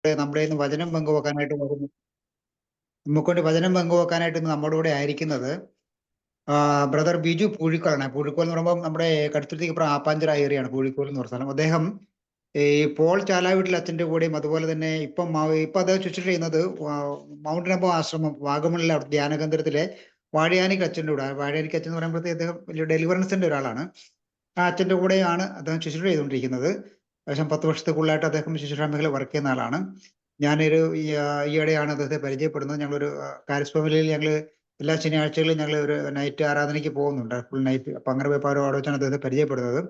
നമ്മുടെ ഇന്ന് വചനം പങ്കുവെക്കാനായിട്ട് വരുന്നു. നമുക്കൊണ്ട് വചനം പങ്കുവെക്കാനായിട്ട് ഇന്ന് നമ്മുടെ കൂടെ ആയിരിക്കുന്നത് ബ്രദർ ബിജു പൂഴിക്കോളാണ്. പൂഴിക്കോൾ എന്ന് പറയുമ്പോൾ നമ്മുടെ കടുത്തുരുത്തിക്ക് ആപ്പാഞ്ചിറ ഏരിയയാണ് പൂഴിക്കോൾ എന്ന് പറഞ്ഞ സ്ഥലം. അദ്ദേഹം ഈ പോൾ ചാലാവീട്ടിൽ അച്ഛന്റെ കൂടെയും അതുപോലെ തന്നെ ഇപ്പം അദ്ദേഹം ശുശ്രൂഷ ചെയ്യുന്നത് മൗണ്ടൻ അബോ ആശ്രമം വാഗമണിലെ ധ്യാന കേന്ദ്രത്തിലെ വാഴയാനിക്ക് അച്ഛൻ്റെ കൂടെ. വാഴയാനിക്ക് അച്ഛൻ എന്ന് പറയുമ്പോഴത്തേക്ക് അദ്ദേഹം വലിയ ഡെലിവറൻസിന്റെ ഒരാളാണ്. ആ അച്ഛന്റെ കൂടെയാണ് അദ്ദേഹം ശുശ്രൂഷ ചെയ്തുകൊണ്ടിരിക്കുന്നത്. ഏകദേശം 10 വർഷത്തേക്കുള്ളായിട്ട് അദ്ദേഹം ശുശ്രൂഷ മേഖല വർക്ക് ചെയ്യുന്ന ആളാണ്. ഞാനൊരു ഈയിടെയാണ് അദ്ദേഹത്തെ പരിചയപ്പെടുന്നത്. ഞങ്ങളൊരു കാരിസ് ഫാമിലിയിൽ ഞങ്ങൾ എല്ലാ ശനിയാഴ്ചകളിലും ഞങ്ങൾ ഒരു നൈറ്റ് ആരാധനയ്ക്ക് പോകുന്നുണ്ട്, ഫുൾ നൈറ്റ്. അപ്പൊ അങ്ങനെ പോയപ്പോൾ അവിടെ വെച്ചാണ് അദ്ദേഹത്തെ പരിചയപ്പെടുന്നത്.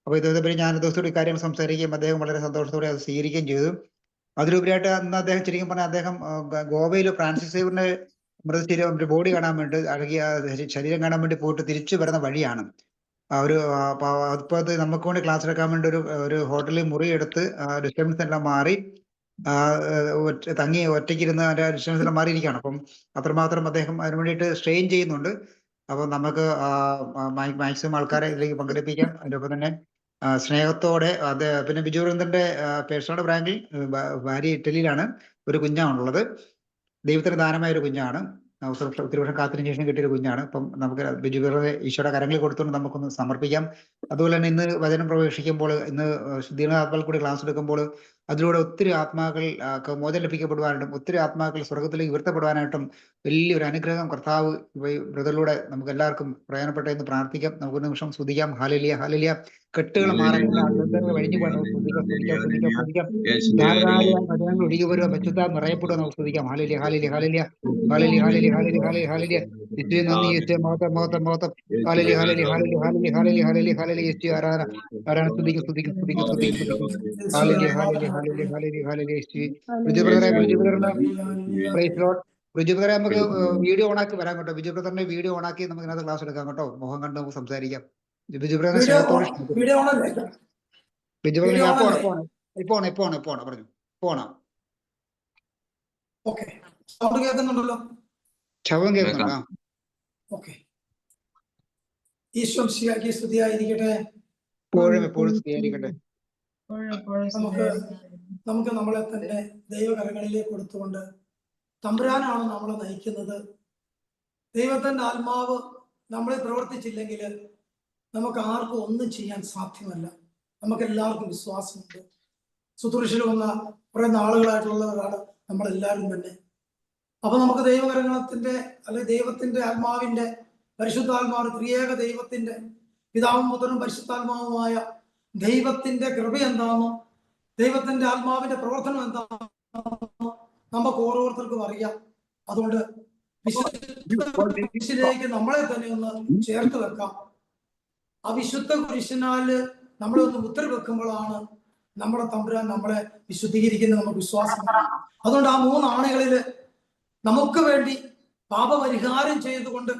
അപ്പൊ ഇദ്ദേഹത്തെ പറ്റി ഞാൻ അദ്ദേഹത്തോട് ഇക്കാര്യം സംസാരിക്കുകയും അദ്ദേഹം വളരെ സന്തോഷത്തോടെ അത് സ്വീകരിക്കുകയും ചെയ്തു. അതിലുപരിയായിട്ട് അന്ന് അദ്ദേഹം ശരിക്കും പറഞ്ഞാൽ അദ്ദേഹം ഗോവയിൽ ഫ്രാൻസിസ് സേവറിന്റെ മൃതശരീരം ഒരു ബോഡി കാണാൻ വേണ്ടി അഴകിയ ശരീരം കാണാൻ വേണ്ടി പോയിട്ട് തിരിച്ചു വരുന്ന വഴിയാണ്. ഒരു അതിപ്പോ അത് നമുക്ക് വേണ്ടി ക്ലാസ് എടുക്കാൻ വേണ്ടി ഒരു ഹോട്ടലിൽ മുറി എടുത്ത് ഡിസ്റ്റർബൻസ് എല്ലാം മാറി തങ്ങി ഒറ്റയ്ക്കിരുന്ന് അതിന്റെ ഡിസ്റ്റൻസ് എല്ലാം മാറിയിരിക്കുകയാണ്. അപ്പം അത്രമാത്രം അദ്ദേഹം അതിനു വേണ്ടിയിട്ട് സ്ട്രെയിൻ ചെയ്യുന്നുണ്ട്. അപ്പൊ നമുക്ക് മാക്സിമം ആൾക്കാരെ ഇതിലേക്ക് പങ്കെടുപ്പിക്കാം. അതിനൊപ്പം തന്നെ സ്നേഹത്തോടെ അത് പിന്നെ ബിജു വൃന്ദന്റെ പേഴ്സണൽ ബ്രാങ്കിൽ ഭാര്യ ഇറ്റലിയിലാണ്, ഒരു കുഞ്ഞാണുള്ളത്. ദൈവത്തിന് ദാനമായ ഒരു കുഞ്ഞാണ്. ഒത്തിരി വർഷം കാത്തിന് ശേഷം കിട്ടിയൊരു കുഞ്ഞാണ്. അപ്പം നമുക്ക് ബിജു വെറുതെ ഈശോയുടെ കരങ്ങളിൽ കൊടുത്തുകൊണ്ട് നമുക്കൊന്ന് സമർപ്പിക്കാം. അതുപോലെ തന്നെ ഇന്ന് വചനം പ്രവേശിക്കുമ്പോൾ, ഇന്ന് ശുദ്ധീകരണാത്മാക്കൾ കൂടി ക്ലാസ് എടുക്കുമ്പോൾ അതിലൂടെ ഒത്തിരി ആത്മാക്കൾ മോചനം ലഭിക്കപ്പെടുവാനായിട്ടും ഒത്തിരി ആത്മാക്കൾ സ്വർഗത്തിലേക്ക് ഉയർത്തപ്പെടുവാനായിട്ടും വലിയൊരു അനുഗ്രഹം കർത്താവ് ബ്രദറിലൂടെ നമുക്ക് എല്ലാവർക്കും പ്രയോജനപ്പെട്ട എന്ന് പ്രാർത്ഥിക്കാം. നമുക്ക് നിമിഷം സ്തുതിക്കാം. Hallelujah hallelujah. കെട്ടുകൾ മാറാൻ എല്ലാ ബന്ധങ്ങൾ കഴിഞ്ഞു പോകാൻ നമുക്ക് സ്തുതിക്കാം. ധാരാളം വചനങ്ങൾ ഒഴുകി വരുക, പരിശുദ്ധാത്മ നിറയപ്പെടുക, നമുക്ക് സ്തുതിക്കാം. Hallelujah hallelujah hallelujah hallelujah hallelujah hallelujah hallelujah. യേശുവേ നന്ദി, യേശുവേ മഹത്വം മഹത്വം മഹത്വം. Hallelujah hallelujah hallelujah hallelujah hallelujah hallelujah hallelujah. യേശുവേ ആരാധന ആരാധന. സ്തുതിക്കും hallelujah hallelujah hallelujah hallelujah hallelujah. യേശുവേ ബിജു ബ്രദറിന് പ്രൈസ് ലോർഡ്. ബിജു ബ്രദറെ നമുക്ക് വീഡിയോ ഓണാക്കി വരാം കേട്ടോ. ബിജു ബ്രദറിന്റെ വീഡിയോ ഓണാക്കി നമുക്ക് ഇതിനകത്ത് ക്ലാസ് എടുക്കാം കേട്ടോ. മുഖം കണ്ട് നമുക്ക് സംസാരിക്കാം. ബിജു ബ്രദറിനെ സ്നേഹത്തോടെ ബിജു ബ്രദർ ഇപ്പൊ പറഞ്ഞു പോണോ? ശബ്ദം കേൾക്കുന്നുണ്ടോ? എപ്പോഴും സ്തുതിയായിരിക്കട്ടെ. നമുക്ക് നമ്മളെ തന്നെ ദൈവകരങ്ങളിലേക്ക് കൊടുത്തുകൊണ്ട് തമ്പുരാനാണ് നമ്മളെ നയിക്കുന്നത്. ദൈവത്തിന്റെ ആത്മാവ് നമ്മളെ പ്രവർത്തിച്ചില്ലെങ്കിൽ നമുക്ക് ആർക്കും ഒന്നും ചെയ്യാൻ സാധ്യമല്ല. നമുക്ക് എല്ലാവർക്കും വിശ്വാസമുണ്ട്. ശുശ്രൂഷയിൽ വന്ന കുറെ നാളുകളായിട്ടുള്ളവരാണ് നമ്മളെല്ലാവരും തന്നെ. അപ്പൊ നമുക്ക് ദൈവകരങ്ങളത്തിന്റെ അല്ലെ ദൈവത്തിന്റെ ആത്മാവിന്റെ പരിശുദ്ധാത്മാവ് ത്രിയേക ദൈവത്തിന്റെ പിതാവും പുത്രനും പരിശുദ്ധാത്മാവുമായ ദൈവത്തിന്റെ കൃപ എന്താണോ, ദൈവത്തിന്റെ ആത്മാവിന്റെ പ്രവർത്തനം എന്താണോ നമുക്ക് ഓരോരുത്തർക്കും അറിയാം. അതുകൊണ്ട് വിശുദ്ധിലേക്ക് നമ്മളെ തന്നെ ഒന്ന് ചേർത്ത് വെക്കാം. ആ വിശുദ്ധ കുരിശിനാല് നമ്മളെ ഒന്ന് മുദ്ര വെക്കുമ്പോഴാണ് നമ്മുടെ തമ്പുരാൻ നമ്മളെ വിശുദ്ധീകരിക്കുന്നത് നമുക്ക് വിശ്വാസമാണ്. അതുകൊണ്ട് ആ 3 ആണികളില് നമുക്ക് വേണ്ടി പാപപരിഹാരം ചെയ്തുകൊണ്ട്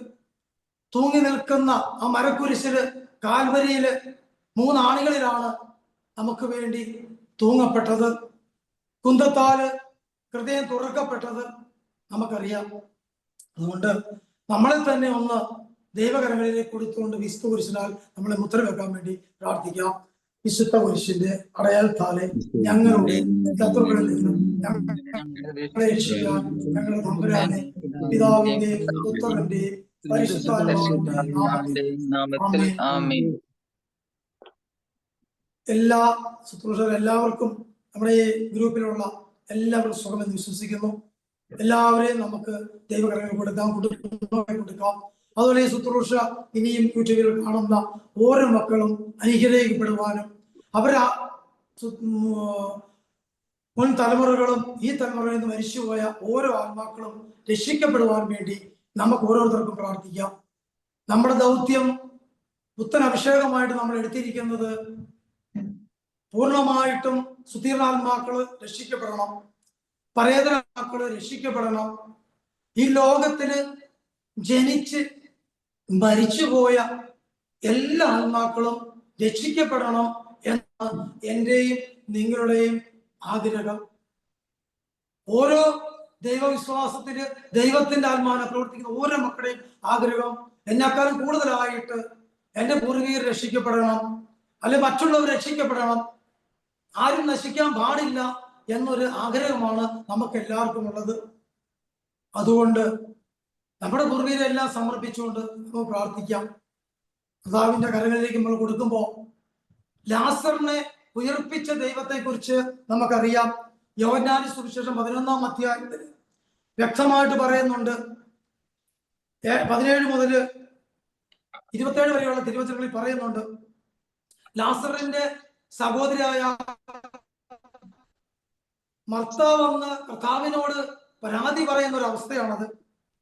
തൂങ്ങി നിൽക്കുന്ന ആ മരക്കുരിശില് കാൽവരിയില് 3 ആണികളിലാണ് നമുക്ക് വേണ്ടി തൂങ്ങപ്പെട്ടത്. കുന്തത്താല് ഹൃദയം തുറക്കപ്പെട്ടത് നമുക്കറിയാം. അതുകൊണ്ട് നമ്മളെ തന്നെ ഒന്ന് ദൈവകരങ്ങളിലേക്ക് കൊടുത്തുകൊണ്ട് വിശുദ്ധ കുരിശിനാൽ നമ്മളെ മുദ്ര വെക്കാൻ വേണ്ടി പ്രാർത്ഥിക്കാം. വിശുദ്ധ കുരിശിന്റെ അടയാളത്താലെ ഞങ്ങളുടെ ശത്രുക്കളിൽ നിന്നും ഞങ്ങളെ രക്ഷിക്കാൻ ഞങ്ങളുടെ തമ്പുരാനെ പിതാവിന്റെയും പുത്രന്റെയും പരിശുദ്ധാത്മാവിന്റെയും നാമത്തിൽ ആമേൻ. എല്ലാ ശുശ്രൂഷകരും എല്ലാവർക്കും നമ്മുടെ ഈ ഗ്രൂപ്പിലുള്ള എല്ലാവർക്കും സുഖമെന്ന് വിശ്വസിക്കുന്നു. എല്ലാവരെയും നമുക്ക് ദൈവകരങ്ങൾ കൊടുക്കാം, കുടുംബങ്ങളെ കൊടുക്കാം. അതുപോലെ ഈ ശുശ്രൂഷ ഇനിയും യൂട്യൂബിൽ കാണുന്ന ഓരോ മക്കളും അനുഗ്രഹിക്കപ്പെടുവാനും അവരാ മുൻ തലമുറകളും ഈ തലമുറയിൽ നിന്ന് മരിച്ചുപോയ ഓരോ ആത്മാക്കളും രക്ഷിക്കപ്പെടുവാൻ വേണ്ടി നമുക്ക് ഓരോരുത്തർക്കും പ്രാർത്ഥിക്കാം. നമ്മുടെ ദൗത്യം പുത്തൻ അഭിഷേകമായിട്ട് നമ്മൾ എടുത്തിരിക്കുന്നത് പൂർണ്ണമായിട്ടും സുധീർണാത്മാക്കള് രക്ഷിക്കപ്പെടണം, പരേതരാത്മാക്കള് രക്ഷിക്കപ്പെടണം. ഈ ലോകത്തില് ജനിച്ച് മരിച്ചുപോയ എല്ലാ ആത്മാക്കളും രക്ഷിക്കപ്പെടണം എന്നാണ് എന്റെയും നിങ്ങളുടെയും ആഗ്രഹം. ഓരോ ദൈവവിശ്വാസത്തില് ദൈവത്തിന്റെ ആത്മാവിനെ പ്രവർത്തിക്കുന്ന ഓരോ മക്കളുടെയും ആഗ്രഹം എന്നെക്കാളും കൂടുതലായിട്ട് എന്റെ പൂർവികർ രക്ഷിക്കപ്പെടണം, അല്ലെ മറ്റുള്ളവർ രക്ഷിക്കപ്പെടണം, ആരും നശിക്കാൻ പാടില്ല എന്നൊരു ആഗ്രഹമാണ് നമുക്ക് എല്ലാവർക്കും ഉള്ളത്. അതുകൊണ്ട് നമ്മുടെ പൂർവികരെല്ലാം സമർപ്പിച്ചുകൊണ്ട് നമുക്ക് പ്രാർത്ഥിക്കാം. കർത്താവിന്റെ കരങ്ങളിലേക്ക് നമ്മൾ കൊടുക്കുമ്പോൾ ലാസറിനെ ഉയർപ്പിച്ച ദൈവത്തെ കുറിച്ച് നമുക്കറിയാം. യോഹന്നാന്റെ സുവിശേഷം 11-ാം അധ്യായത്തിൽ വ്യക്തമായിട്ട് പറയുന്നുണ്ട്. 17 മുതൽ 27 വരെയുള്ള തിരുവചനങ്ങളിൽ പറയുന്നുണ്ട്, ലാസറിന്റെ സഹോദരിയായ മർത്ത വന്ന് കർത്താവിനോട് പരാതി പറയുന്ന ഒരു അവസ്ഥയാണത്.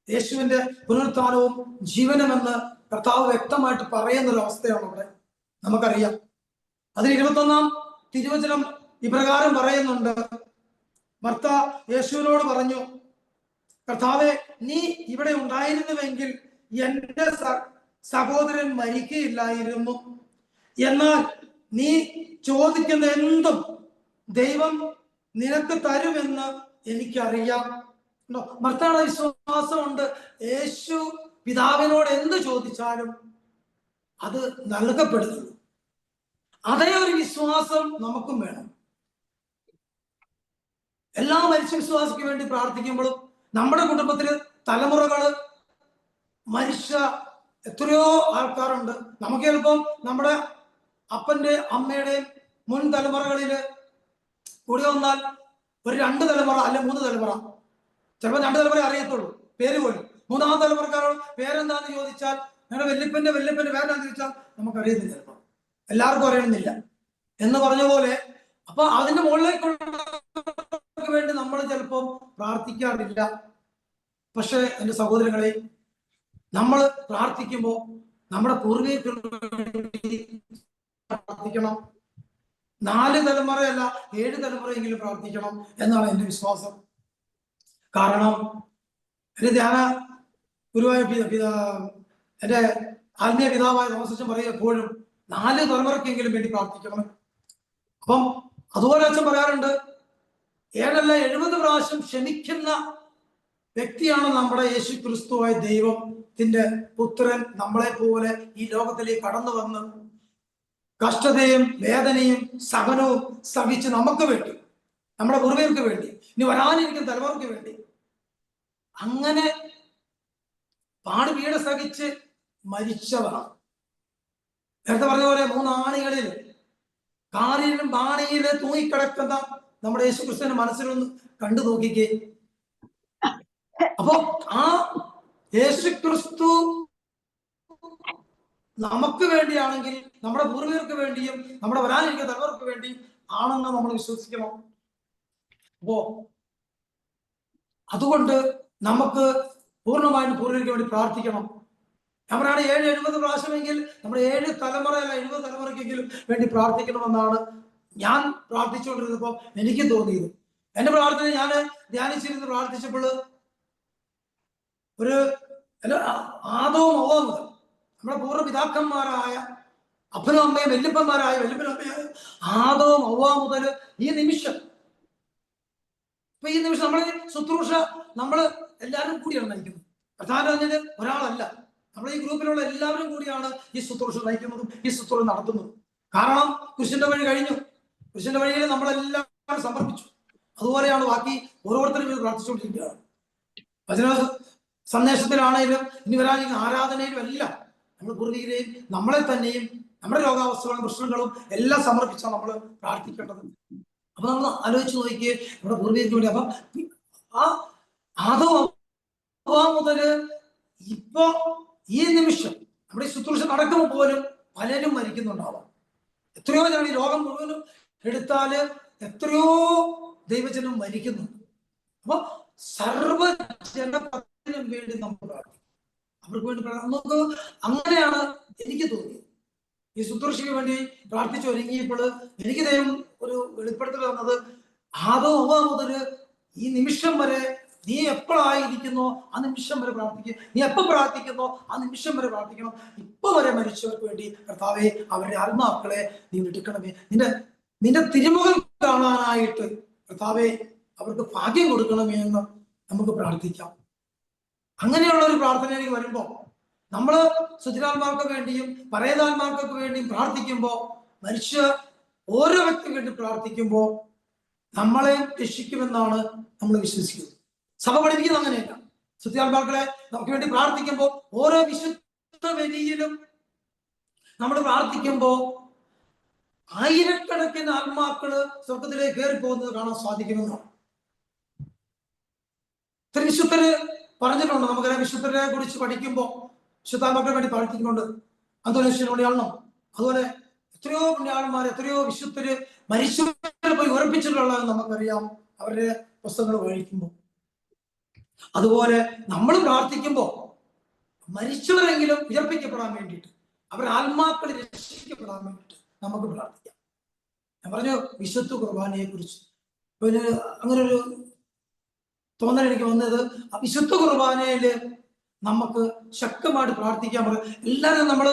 യേശുവിന്റെ പുനരുത്ഥാനവും ജീവനുമെന്ന് കർത്താവ് വ്യക്തമായിട്ട് പറയുന്ന ഒരു അവസ്ഥയാണ് അവിടെ നമുക്കറിയാം. അതിൽ 21-ാം തിരുവചനം ഇപ്രകാരം പറയുന്നുണ്ട്, മർത്ത യേശുവിനോട് പറഞ്ഞു, കർത്താവെ, നീ ഇവിടെ ഉണ്ടായിരുന്നുവെങ്കിൽ എന്റെ സഹോദരൻ മരിക്കുകയില്ലായിരുന്നു. എന്നാൽ നീ ചോദിക്കുന്ന എന്തും ദൈവം നിനക്ക് തരുമെന്ന് എനിക്കറിയാം. മർത്തയുടെ വിശ്വാസമുണ്ട്. യേശു പിതാവിനോട് എന്ത് ചോദിച്ചാലും അത് നൽകപ്പെടുന്നു. അതേ ഒരു വിശ്വാസം നമുക്കും വേണം. എല്ലാ മരിച്ച വിശ്വാസിക്ക് വേണ്ടി പ്രാർത്ഥിക്കുമ്പോഴും നമ്മുടെ കുടുംബത്തില് തലമുറകള് മരിച്ച എത്രയോ ആൾക്കാരുണ്ട്. നമുക്ക് ചിലപ്പം നമ്മുടെ അപ്പന്റെ അമ്മയുടെയും മുൻ തലമുറകളില് കൂടി വന്നാൽ ഒരു 2 തലമുറ അല്ലെ 3 തലമുറ, ചിലപ്പോൾ 2 തലമുറ അറിയത്തുള്ളൂ പേര് പോലും. 3-ാം തലമുറക്കാരോട് പേരെന്താന്ന് ചോദിച്ചാൽ, ഞങ്ങളുടെ വല്യപ്പന്റെ പേരെന്താന്ന് ചോദിച്ചാൽ നമുക്കറിയത്തില്ല, ചിലപ്പോൾ എല്ലാവർക്കും അറിയണമെന്നില്ല എന്ന് പറഞ്ഞ പോലെ. അപ്പൊ അതിന്റെ മുകളിലേക്ക് വേണ്ടി നമ്മൾ ചിലപ്പോൾ പ്രാർത്ഥിക്കാറില്ല. പക്ഷെ എൻ്റെ സഹോദരങ്ങളെ, നമ്മൾ പ്രാർത്ഥിക്കുമ്പോൾ നമ്മുടെ പൂർവികർക്ക് പ്രാർത്ഥിക്കണം. 4 തലമുറയല്ല 7 തലമുറയെങ്കിലും പ്രാർത്ഥിക്കണം എന്നാണ് എൻ്റെ വിശ്വാസം. കാരണം എൻ്റെ ധ്യാന ഗുരുവായ എൻ്റെ ആത്മീയ പിതാവായ തോമസ് പറയുക എപ്പോഴും 4 തലമുറക്കെങ്കിലും വേണ്ടി പ്രാർത്ഥിക്കണം. അപ്പം അതുപോലെ അച്ഛൻ പറയാറുണ്ട്, 7 അല്ല 70 പ്രാവശ്യം ക്ഷമിക്കുന്ന വ്യക്തിയാണ് നമ്മുടെ യേശു ക്രിസ്തുവായ ദൈവത്തിന്റെ പുത്രൻ. നമ്മളെ പോലെ ഈ ലോകത്തിലേക്ക് കടന്നു വന്ന് കഷ്ടതയും വേദനയും സഹനവും സഹിച്ച് നമുക്ക് വേണ്ടി, നമ്മുടെ പൂർവികർക്ക് വേണ്ടി, ഇനി വരാനിരിക്കുന്ന തലമുറയ്ക്ക് വേണ്ടി അങ്ങനെ പാടുപീഡ സഹിച്ച് മരിച്ചവരാണ്. നേരത്തെ പറഞ്ഞ പോലെ 3 ആണികളിൽ കാലിലും ബാണിയില് തൂങ്ങിക്കിടക്കുന്ന നമ്മുടെ യേശു ക്രിസ്തുവിന്റെ മനസ്സിലൊന്ന് കണ്ടു നോക്കിക്കേ. അപ്പൊ ആ യേശു ക്രിസ്തു നമുക്ക് വേണ്ടിയാണെങ്കിൽ നമ്മുടെ പൂർവികർക്ക് വേണ്ടിയും നമ്മുടെ വരാനിരിക്കുന്ന തലമുറക്ക് വേണ്ടിയും ആണെന്ന് നമ്മൾ വിശ്വസിക്കണം. അപ്പോ അതുകൊണ്ട് നമുക്ക് പൂർണ്ണമായും പൂർവികർക്ക് വേണ്ടി പ്രാർത്ഥിക്കണം. നമ്മളാണ് 70 പ്രാവശ്യമെങ്കിൽ നമ്മുടെ 7 തലമുറ അല്ല 70 തലമുറയ്ക്കെങ്കിലും വേണ്ടി പ്രാർത്ഥിക്കണമെന്നാണ് ഞാൻ പ്രാർത്ഥിച്ചുകൊണ്ടിരുന്നപ്പോ എനിക്ക് തോന്നിയത്. എന്റെ പ്രാർത്ഥന ഞാൻ ധ്യാനിച്ചിരുന്ന് പ്രാർത്ഥിച്ചപ്പോൾ ഒരു ആദവും ഹവ്വയും മുതൽ നമ്മുടെ പൂർവ്വപിതാക്കന്മാരായ അപ്പനും അമ്മയും വല്യപ്പന്മാരായ ആദവും ഹവ്വയും മുതൽ ഈ നിമിഷം നമ്മളെ ശുശ്രൂഷ നമ്മൾ എല്ലാവരും കൂടിയാണ് നയിക്കുന്നത്. പ്രധാന പറഞ്ഞത് ഒരാളല്ല, നമ്മൾ ഈ ഗ്രൂപ്പിലുള്ള എല്ലാവരും കൂടിയാണ് ഈ ശുശ്രൂഷ നയിക്കുന്നതും ഈ ശുശ്രൂഷ നടത്തുന്നതും. കാരണം കൃഷ്ണന്റെ വഴി കഴിഞ്ഞു, കൃഷ്ണന്റെ വഴിയിൽ നമ്മളെല്ലാവരും സമർപ്പിച്ചു. അതുപോലെയാണ് ബാക്കി ഓരോരുത്തരും ഇത് പ്രാർത്ഥിച്ചുകൊണ്ടിരിക്കുകയാണ്. വചന സന്ദേശത്തിലാണെങ്കിലും ഇനി വരാനിരിക്കുന്ന ആരാധനയിലും എല്ലാം നമ്മൾ പൂർവികരെയും നമ്മളെ തന്നെയും നമ്മുടെ രോഗാവസ്ഥകളും പ്രശ്നങ്ങളും എല്ലാം സമർപ്പിച്ചാണ് നമ്മൾ പ്രാർത്ഥിക്കേണ്ടത്. അപ്പൊ നമ്മൾ ആലോചിച്ച് നോക്കിയേ, നമ്മുടെ പൂർവികർക്ക് വേണ്ടി. അപ്പൊ ആ അതോ മുതല് ഇപ്പൊ ഈ നിമിഷം നമ്മുടെ ഈ ശുശ്രൂഷ നടക്കുമ്പോൾ പോലും പലരും മരിക്കുന്നുണ്ടാവാം. എത്രയോ ജനം ഈ ലോകം മുഴുവനും എടുത്താല് എത്രയോ ദൈവജനം മരിക്കുന്നുണ്ട്. അപ്പൊ സർവ്വജനത്തിനും വേണ്ടി നമ്മൾ പ്രാർത്ഥിക്കും, അവർക്ക് വേണ്ടി നമുക്ക് അങ്ങനെയാണ് എനിക്ക് തോന്നിയത്. ഈ ശുശ്രൂഷയ്ക്ക് വേണ്ടി പ്രാർത്ഥിച്ചു ഒരുങ്ങിയപ്പോൾ എനിക്ക് ദൈവം ഒരു വെളിപ്പെടുത്തൽ തന്നത്, ആദോ ഹവ്വ മുതല് ഈ നിമിഷം വരെ നീ എപ്പോഴായിരിക്കുന്നോ ആ നിമിഷം വരെ പ്രാർത്ഥിക്കുക. നീ എപ്പോൾ പ്രാർത്ഥിക്കുന്നോ ആ നിമിഷം വരെ പ്രാർത്ഥിക്കണം. ഇപ്പൊ വരെ മരിച്ചവർക്ക് വേണ്ടി കർത്താവേ, അവരുടെ ആത്മാക്കളെ നീ എടുക്കണമേ. നിന്റെ തിരുമുഖം കാണാനായിട്ട് കർത്താവേ അവർക്ക് ഭാഗ്യം കൊടുക്കണമേ എന്ന് നമുക്ക് പ്രാർത്ഥിക്കാം. അങ്ങനെയുള്ള ഒരു പ്രാർത്ഥനയിലേക്ക് വരുമ്പോ നമ്മള് സുധിരാത്മാർക്ക് വേണ്ടിയും പരേതാത്മാർക്ക് വേണ്ടിയും പ്രാർത്ഥിക്കുമ്പോ, മനുഷ്യ ഓരോ വ്യക്തിക്ക് വേണ്ടി പ്രാർത്ഥിക്കുമ്പോ നമ്മളെ രക്ഷിക്കുമെന്നാണ് നമ്മൾ വിശ്വസിക്കുന്നത്. സഭ പഠിപ്പിക്കുന്നത് അങ്ങനെയല്ല. ശുദ്ധാത്മാക്കളെ നമുക്ക് വേണ്ടി പ്രാർത്ഥിക്കുമ്പോൾ ഓരോ വിശുദ്ധ ബലിയിലും നമ്മൾ പ്രാർത്ഥിക്കുമ്പോൾ ആയിരക്കണക്കിന് ആത്മാക്കള് സ്വർഗത്തിലേക്ക് കയറി പോകുന്നത് കാണാൻ സാധിക്കുമെന്നാണ്. വിശുദ്ധര് പറഞ്ഞിട്ടുണ്ട്. നമുക്കറിയാം, വിശുദ്ധരെ കുറിച്ച് പഠിക്കുമ്പോൾ വിശുദ്ധാത്മാക്കളെ വേണ്ടി പ്രാർത്ഥിക്കുന്നുണ്ട്. അന്തോനീശ്വരനെയാണോ, അതുപോലെ എത്രയോ പുണ്യാളന്മാർ, എത്രയോ വിശുദ്ധര് മരിച്ചവരെ പോയി ഉറപ്പിച്ചിട്ടുള്ളത് നമുക്കറിയാം അവരുടെ പുസ്തകങ്ങൾ വായിക്കുമ്പോൾ. അതുപോലെ നമ്മൾ പ്രാർത്ഥിക്കുമ്പോൾ മരിച്ചവരെങ്കിലും ഉയർപ്പിക്കപ്പെടാൻ വേണ്ടിയിട്ട്, അവരുടെ ആത്മാക്കൾ രക്ഷിക്കപ്പെടാൻ വേണ്ടിയിട്ട് നമുക്ക് പ്രാർത്ഥിക്കാം. ഞാൻ പറഞ്ഞു വിശുദ്ധ കുർബാനയെ കുറിച്ച്. പിന്നെ അങ്ങനെ ഒരു തോന്നൽ എനിക്ക് വന്നത്, വിശുദ്ധ കുർബാനയില് നമുക്ക് ശക്തമായിട്ട് പ്രാർത്ഥിക്കാൻ പറയും. എല്ലാവരും നമ്മൾ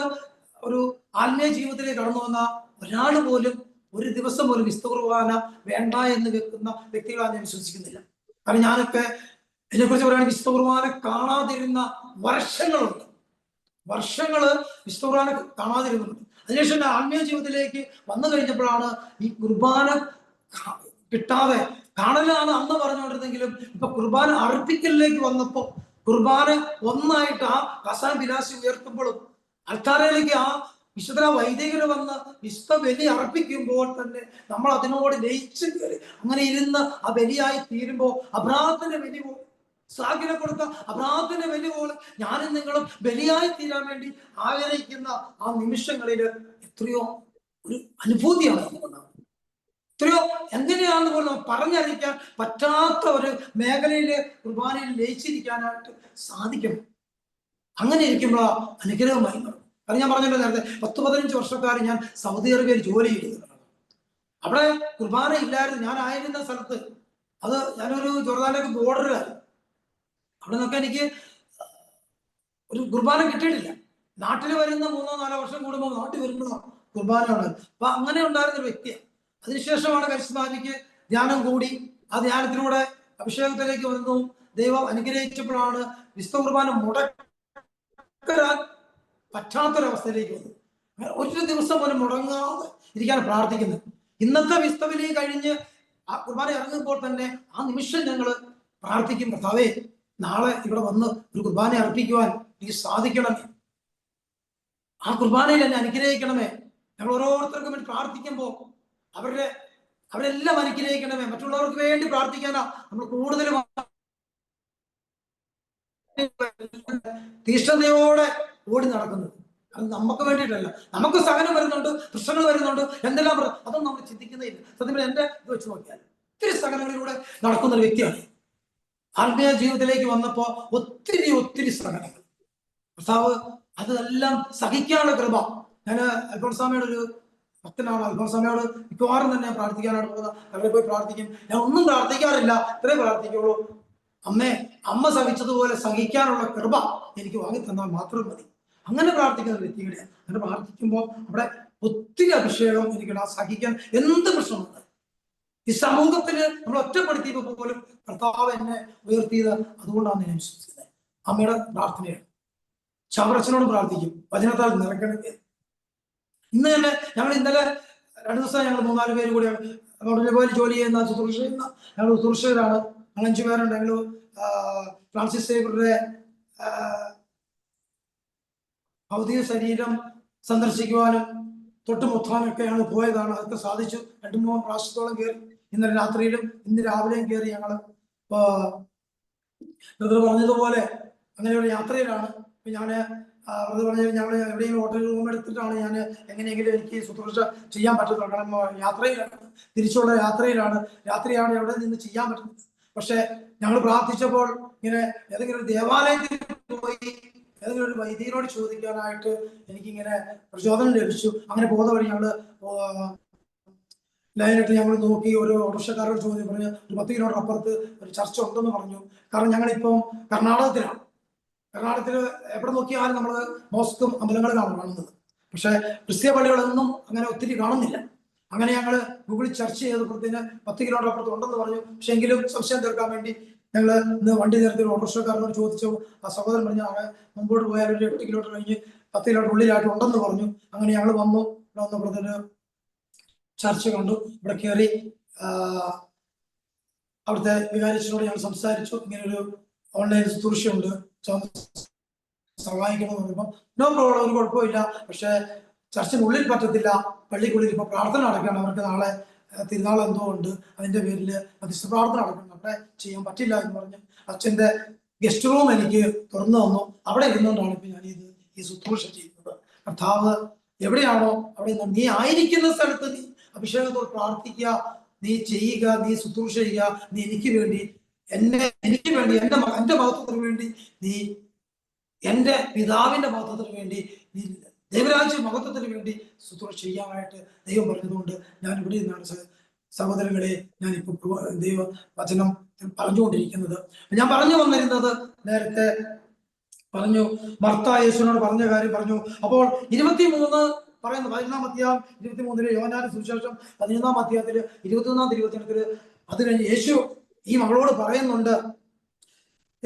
ഒരു ആത്മീയ ജീവിതത്തിലേക്ക് കടന്നു വന്ന ഒരാൾ പോലും ഒരു ദിവസം പോലും വിശുദ്ധ കുർബാന വേണ്ട എന്ന് വെക്കുന്ന വ്യക്തികളാണ് ഞാൻ വിശ്വസിക്കുന്നില്ല. കാരണം ഞാനൊക്കെ ഇതിനെക്കുറിച്ച് പറയുകയാണെങ്കിൽ വിശുദ്ധ കുർബാന കാണാതിരുന്ന വർഷങ്ങളുണ്ട്. വിശുദ്ധ കുർബാന കാണാതിരുന്നുണ്ട്. അതിനുശേഷം എൻ്റെ ആത്മീയ ജീവിതത്തിലേക്ക് വന്നു കഴിഞ്ഞപ്പോഴാണ് ഈ കുർബാന കിട്ടാതെ, കാണലാണ് അന്ന് പറഞ്ഞുകൊണ്ടിരുന്നെങ്കിലും ഇപ്പൊ കുർബാന അർപ്പിക്കലിലേക്ക് വന്നപ്പോ കുർബാന ഒന്നായിട്ട് ആ കസാൻ വിലാസി ഉയർത്തുമ്പോഴും അൽത്താരയിലേക്ക് ആ വിശുദ്ധ വൈദികര് വന്ന് വിശുദ്ധ ബലി അർപ്പിക്കുമ്പോൾ തന്നെ നമ്മൾ അതിനോട് ലയിച്ചു കയറി അങ്ങനെ ഇരുന്ന് ആ ബലിയായി തീരുമ്പോൾ അബ്രാഹത്തിന്റെ ബലി പോലെ, സാഗിനെ കൊടുത്ത അബ്രാഹത്തിന്റെ ബലി പോലെ ഞാനും നിങ്ങളും ബലിയായി തീരാൻ വേണ്ടി ആഗ്രഹിക്കുന്ന ആ നിമിഷങ്ങളിൽ എത്രയോ ഒരു അനുഭൂതിയാണ് നമുക്കുണ്ടാകുന്നത്. എത്രയോ എങ്ങനെയാണെന്ന് പോലും പറഞ്ഞറിയിക്കാൻ പറ്റാത്ത ഒരു മേഖലയില് കുർബാനയിൽ ലയിച്ചിരിക്കാനായിട്ട് സാധിക്കണം. അങ്ങനെ ഇരിക്കുമ്പോഴാണ് അനുഗ്രഹമായി മാറും. കാരണം ഞാൻ പറഞ്ഞല്ലോ നേരത്തെ 10-15 വർഷക്കാലം ഞാൻ സൗദി അറേബ്യയിൽ ജോലി ചെയ്തിരുന്നു. അവിടെ കുർബാന ഇല്ലായിരുന്നു. ഞാൻ ആയിരുന്ന സ്ഥലത്ത്, അത് ഞാനൊരു ജോർദാനിലേക്ക് ബോർഡറിലായിരുന്നു. അവിടെ നിന്നൊക്കെ എനിക്ക് ഒരു കുർബാന കിട്ടിയിട്ടില്ല. നാട്ടിൽ വരുന്ന 3-4 വർഷം കൂടുമ്പോൾ നാട്ടിൽ വരുമ്പോഴാണ് കുർബാന ഉള്ളത്. അപ്പൊ അങ്ങനെ ഉണ്ടായിരുന്ന ഒരു വ്യക്തിയാണ്. അതിനുശേഷമാണ് കരിസ്മാനിക്ക് ധ്യാനം കൂടി. ആ ധ്യാനത്തിലൂടെ അഭിഷേകത്തിലേക്ക് വന്നു. ദൈവം അനുഗ്രഹിച്ചപ്പോഴാണ് വിശുദ്ധ കുർബാന മുടക്കാൻ പറ്റാത്തൊരവസ്ഥയിലേക്ക് വന്നു. ഒരു ദിവസം പോലും മുടങ്ങാതെ ഇരിക്കാൻ പ്രാർത്ഥിക്കുന്നത്. ഇന്നത്തെ വിശുദ്ധ ബലി കഴിഞ്ഞ് ആ കുർബാന ഇറങ്ങുമ്പോൾ തന്നെ ആ നിമിഷം ഞങ്ങൾ പ്രാർത്ഥിക്കും, കർത്താവേ നാളെ ഇവിടെ വന്ന് ഒരു കുർബാന അർപ്പിക്കുവാൻ എനിക്ക് സാധിക്കണമേ, ആ കുർബാനയിൽ എന്നെ അനുഗ്രഹിക്കണമേ. ഞങ്ങൾ ഓരോരുത്തർക്കും വേണ്ടി പ്രാർത്ഥിക്കുമ്പോൾ അവരെല്ലാം അനുഗ്രഹിക്കണമേ. മറ്റുള്ളവർക്ക് വേണ്ടി പ്രാർത്ഥിക്കാനാ നമ്മൾ കൂടുതലും തീഷ്ണതയോടെ ഓടി നടക്കുന്നത്. അത് നമുക്ക് വേണ്ടിയിട്ടല്ല. നമുക്ക് സഹനം വരുന്നുണ്ട്, പ്രശ്നങ്ങൾ വരുന്നുണ്ട്, എന്തെല്ലാം അതൊന്നും നമ്മൾ ചിന്തിക്കുന്നേയില്ല. സത്യം പറഞ്ഞാൽ എന്റെ ഇത് വെച്ച് നോക്കിയാൽ ഒത്തിരി സഹനങ്ങളിലൂടെ നടക്കുന്ന ഒരു വ്യക്തിയാണ്. ആത്മീയ ജീവിതത്തിലേക്ക് വന്നപ്പോ ഒത്തിരി സഹനങ്ങൾ. കർത്താവ് അതെല്ലാം സഹിക്കാനുള്ള കൃപ. ഞാൻ അൽഫോൻസാമയുടെ ഒരു ഭക്തനാണ്. അൽഫോൻസാമയോട് മിക്കവാറും തന്നെ പ്രാർത്ഥിക്കാനായിട്ട് പോകുന്നത്. അവിടെ പോയി പ്രാർത്ഥിക്കും. ഞാൻ ഒന്നും പ്രാർത്ഥിക്കാറില്ല, ഇത്രേ പ്രാർത്ഥിക്കുള്ളൂ, അമ്മ സഹിച്ചതുപോലെ സഹിക്കാനുള്ള കൃപ എനിക്ക് വാങ്ങി തന്നാൽ മാത്രം മതി. അങ്ങനെ പ്രാർത്ഥിക്കുന്ന വ്യക്തികളെ അങ്ങനെ പ്രാർത്ഥിക്കുമ്പോൾ അവിടെ ഒത്തിരി അഭിഷേകം എനിക്കുണ്ട്. ആ സഹിക്കാൻ എന്ത് പ്രശ്നമുണ്ട്. ഈ സമൂഹത്തിന് നമ്മൾ ഒറ്റപ്പെടുത്തിയപ്പോൾ പോലും കർത്താവ് എന്നെ ഉയർത്തിയത് അതുകൊണ്ടാണ് ഞാൻ വിശ്വസിക്കുന്നത്. അമ്മയുടെ പ്രാർത്ഥനയാണ്. ചാവറച്ചനോട് പ്രാർത്ഥിക്കും, വചനത്താൽ നിറയ്ക്കണമേ. ഇന്ന് തന്നെ ഞങ്ങൾ ഇന്നലെ 2 ദിവസം ഞങ്ങൾ 3-4 പേര് കൂടി പോലെ ജോലി ചെയ്യുന്ന ശുശ്രൂഷ ചെയ്യുന്ന ഞങ്ങൾ ശുശ്രൂഷകരാണ്. 5 പേരുണ്ട്. ഞങ്ങൾ ഫ്രാൻസിസ് സേവ്യറുടെ ഭൗതിക ശരീരം സന്ദർശിക്കുവാനും തൊട്ടുമുത്താനൊക്കെ ഞങ്ങൾ പോയതാണ്. അതൊക്കെ സാധിച്ചു. 2-3 പ്രാവശ്യത്തോളം കയറി. ഇന്നലെ രാത്രിയിലും ഇന്ന് രാവിലെയും കയറി. ഞങ്ങൾ പറഞ്ഞതുപോലെ അങ്ങനെയുള്ള യാത്രയിലാണ്. ഞാൻ അത് പറഞ്ഞ ഞങ്ങൾ എവിടെയെങ്കിലും ഹോട്ടൽ റൂം എടുത്തിട്ടാണ് ഞാൻ എങ്ങനെയെങ്കിലും എനിക്ക് ശുശ്രൂഷ ചെയ്യാൻ പറ്റുന്നത്. കാരണം യാത്രയിലാണ്, തിരിച്ചുള്ള യാത്രയിലാണ്, രാത്രിയാണ് എവിടെ നിന്ന് ചെയ്യാൻ പറ്റുന്നത്. പക്ഷെ ഞങ്ങൾ പ്രാർത്ഥിച്ചപ്പോൾ ഇങ്ങനെ ഏതെങ്കിലും ഒരു ദേവാലയത്തിൽ പോയി ഏതെങ്കിലും ഒരു വൈദികരോട് ചോദിക്കാനായിട്ട് എനിക്കിങ്ങനെ പ്രചോദനം ലഭിച്ചു. അങ്ങനെ പോകുന്ന വഴി ഞങ്ങൾ ലൈനായിട്ട് ഞങ്ങൾ നോക്കി. ഒരു ഓട്ടോറിക്ഷക്കാരോട് ചോദ്യം പറഞ്ഞ് ഒരു 10 കിലോമീറ്റർ അപ്പുറത്ത് ഒരു ചർച്ച ഉണ്ടെന്ന് പറഞ്ഞു. കാരണം ഞങ്ങളിപ്പം കർണാടകത്തിലാണ്. കർണാടകത്തിൽ എവിടെ നോക്കിയാലും നമ്മൾ മോസ്കും അമ്പലങ്ങളിലാണ് കാണുന്നത്. പക്ഷെ ക്രിസ്ത്യ പള്ളികളൊന്നും അങ്ങനെ ഒത്തിരി കാണുന്നില്ല. അങ്ങനെ ഞങ്ങൾ ഗൂഗിളിൽ സെർച്ച് ചെയ്തപ്പോഴത്തേന് 10 കിലോമീറ്റർ അപ്പുറത്ത് ഉണ്ടെന്ന് പറഞ്ഞു. പക്ഷെ എങ്കിലും സംശയം തീർക്കാൻ വേണ്ടി ഞങ്ങൾ ഇന്ന് വണ്ടി നേരത്തെ ഓട്ടോറിക്ഷക്കാരനോട് ചോദിച്ചു. ആ സഹോദരൻ പറഞ്ഞു മുമ്പോട്ട് പോയാൽ ഒരു 8 കിലോമീറ്റർ കഴിഞ്ഞ് 10 കിലോമീറ്റർ ഉള്ളിലായിട്ട് ഉണ്ടെന്ന് പറഞ്ഞു. അങ്ങനെ ഞങ്ങൾ വന്നു. ഇവിടെ വന്നപ്പോഴത്തേന് ചർച്ച കണ്ടു. ഇവിടെ കയറി അവിടുത്തെ വികാരിച്ചനോട് ഞങ്ങൾ സംസാരിച്ചു, ഇങ്ങനെ ഒരു ഓൺലൈൻ ശുശ്രൂഷയുണ്ട്, സഹായിക്കണമെന്ന് പറയുമ്പോൾ നോ പ്രോബ്ലം, ഒരു കുഴപ്പമില്ല. പക്ഷേ ചർച്ചിനുള്ളിൽ പറ്റത്തില്ല, പള്ളിക്കുള്ളിൽ ഇപ്പോൾ പ്രാർത്ഥന നടക്കുകയാണ്. അവർക്ക് നാളെ തിരുനാൾ എന്തോ ഉണ്ട്, അതിന്റെ പേരിൽ മധ്യസ്ഥ പ്രാർത്ഥന നടക്കണം, അവിടെ ചെയ്യാൻ പറ്റില്ല എന്ന് പറഞ്ഞ് അച്ഛന്റെ ഗസ്റ്റ് റൂം എനിക്ക് തുറന്നു തന്നു. അവിടെ ഇരുന്നുകൊണ്ടാണ് ഇപ്പൊ ഞാൻ ഈ ശുശ്രൂഷ ചെയ്യുന്നത്. കർത്താവ് എവിടെയാണോ അവിടെ നിന്ന് നീ ആയിരിക്കുന്ന സ്ഥലത്ത് നീ അഭിഷേകത്തോട് പ്രാർത്ഥിക്കുക, നീ ചെയ്യുക, നീ ശുശ്രൂഷ ചെയ്യുക. നീ എനിക്ക് വേണ്ടി എനിക്ക് വേണ്ടി എന്റെ മഹത്വത്തിന് വേണ്ടി നീ എന്റെ പിതാവിന്റെ മഹത്വത്തിന് വേണ്ടി നീ ദൈവരാജ്യ മഹത്വത്തിന് വേണ്ടി ശുശ്രൂഷ ചെയ്യാനായിട്ട് ദൈവം പറഞ്ഞതുകൊണ്ട് ഞാൻ ഇവിടെ നിന്നാണ് സഹോദരങ്ങളെ ഞാനിപ്പോൾ ദൈവ വചനം പറഞ്ഞുകൊണ്ടിരിക്കുന്നത്. ഞാൻ പറഞ്ഞു വന്നിരുന്നത്, നേരത്തെ പറഞ്ഞു മർത്ത യേശുവിനോട് പറഞ്ഞ കാര്യം പറഞ്ഞു. അപ്പോൾ 23 പറയുന്നു, 11-ാം അധ്യായം 23 യോഹന്നാന്റെ സുവിശേഷം 11-ാം അധ്യായത്തില് 21-22 അത് കഴിഞ്ഞ് യേശു ഈ മകളോട് പറയുന്നുണ്ട്.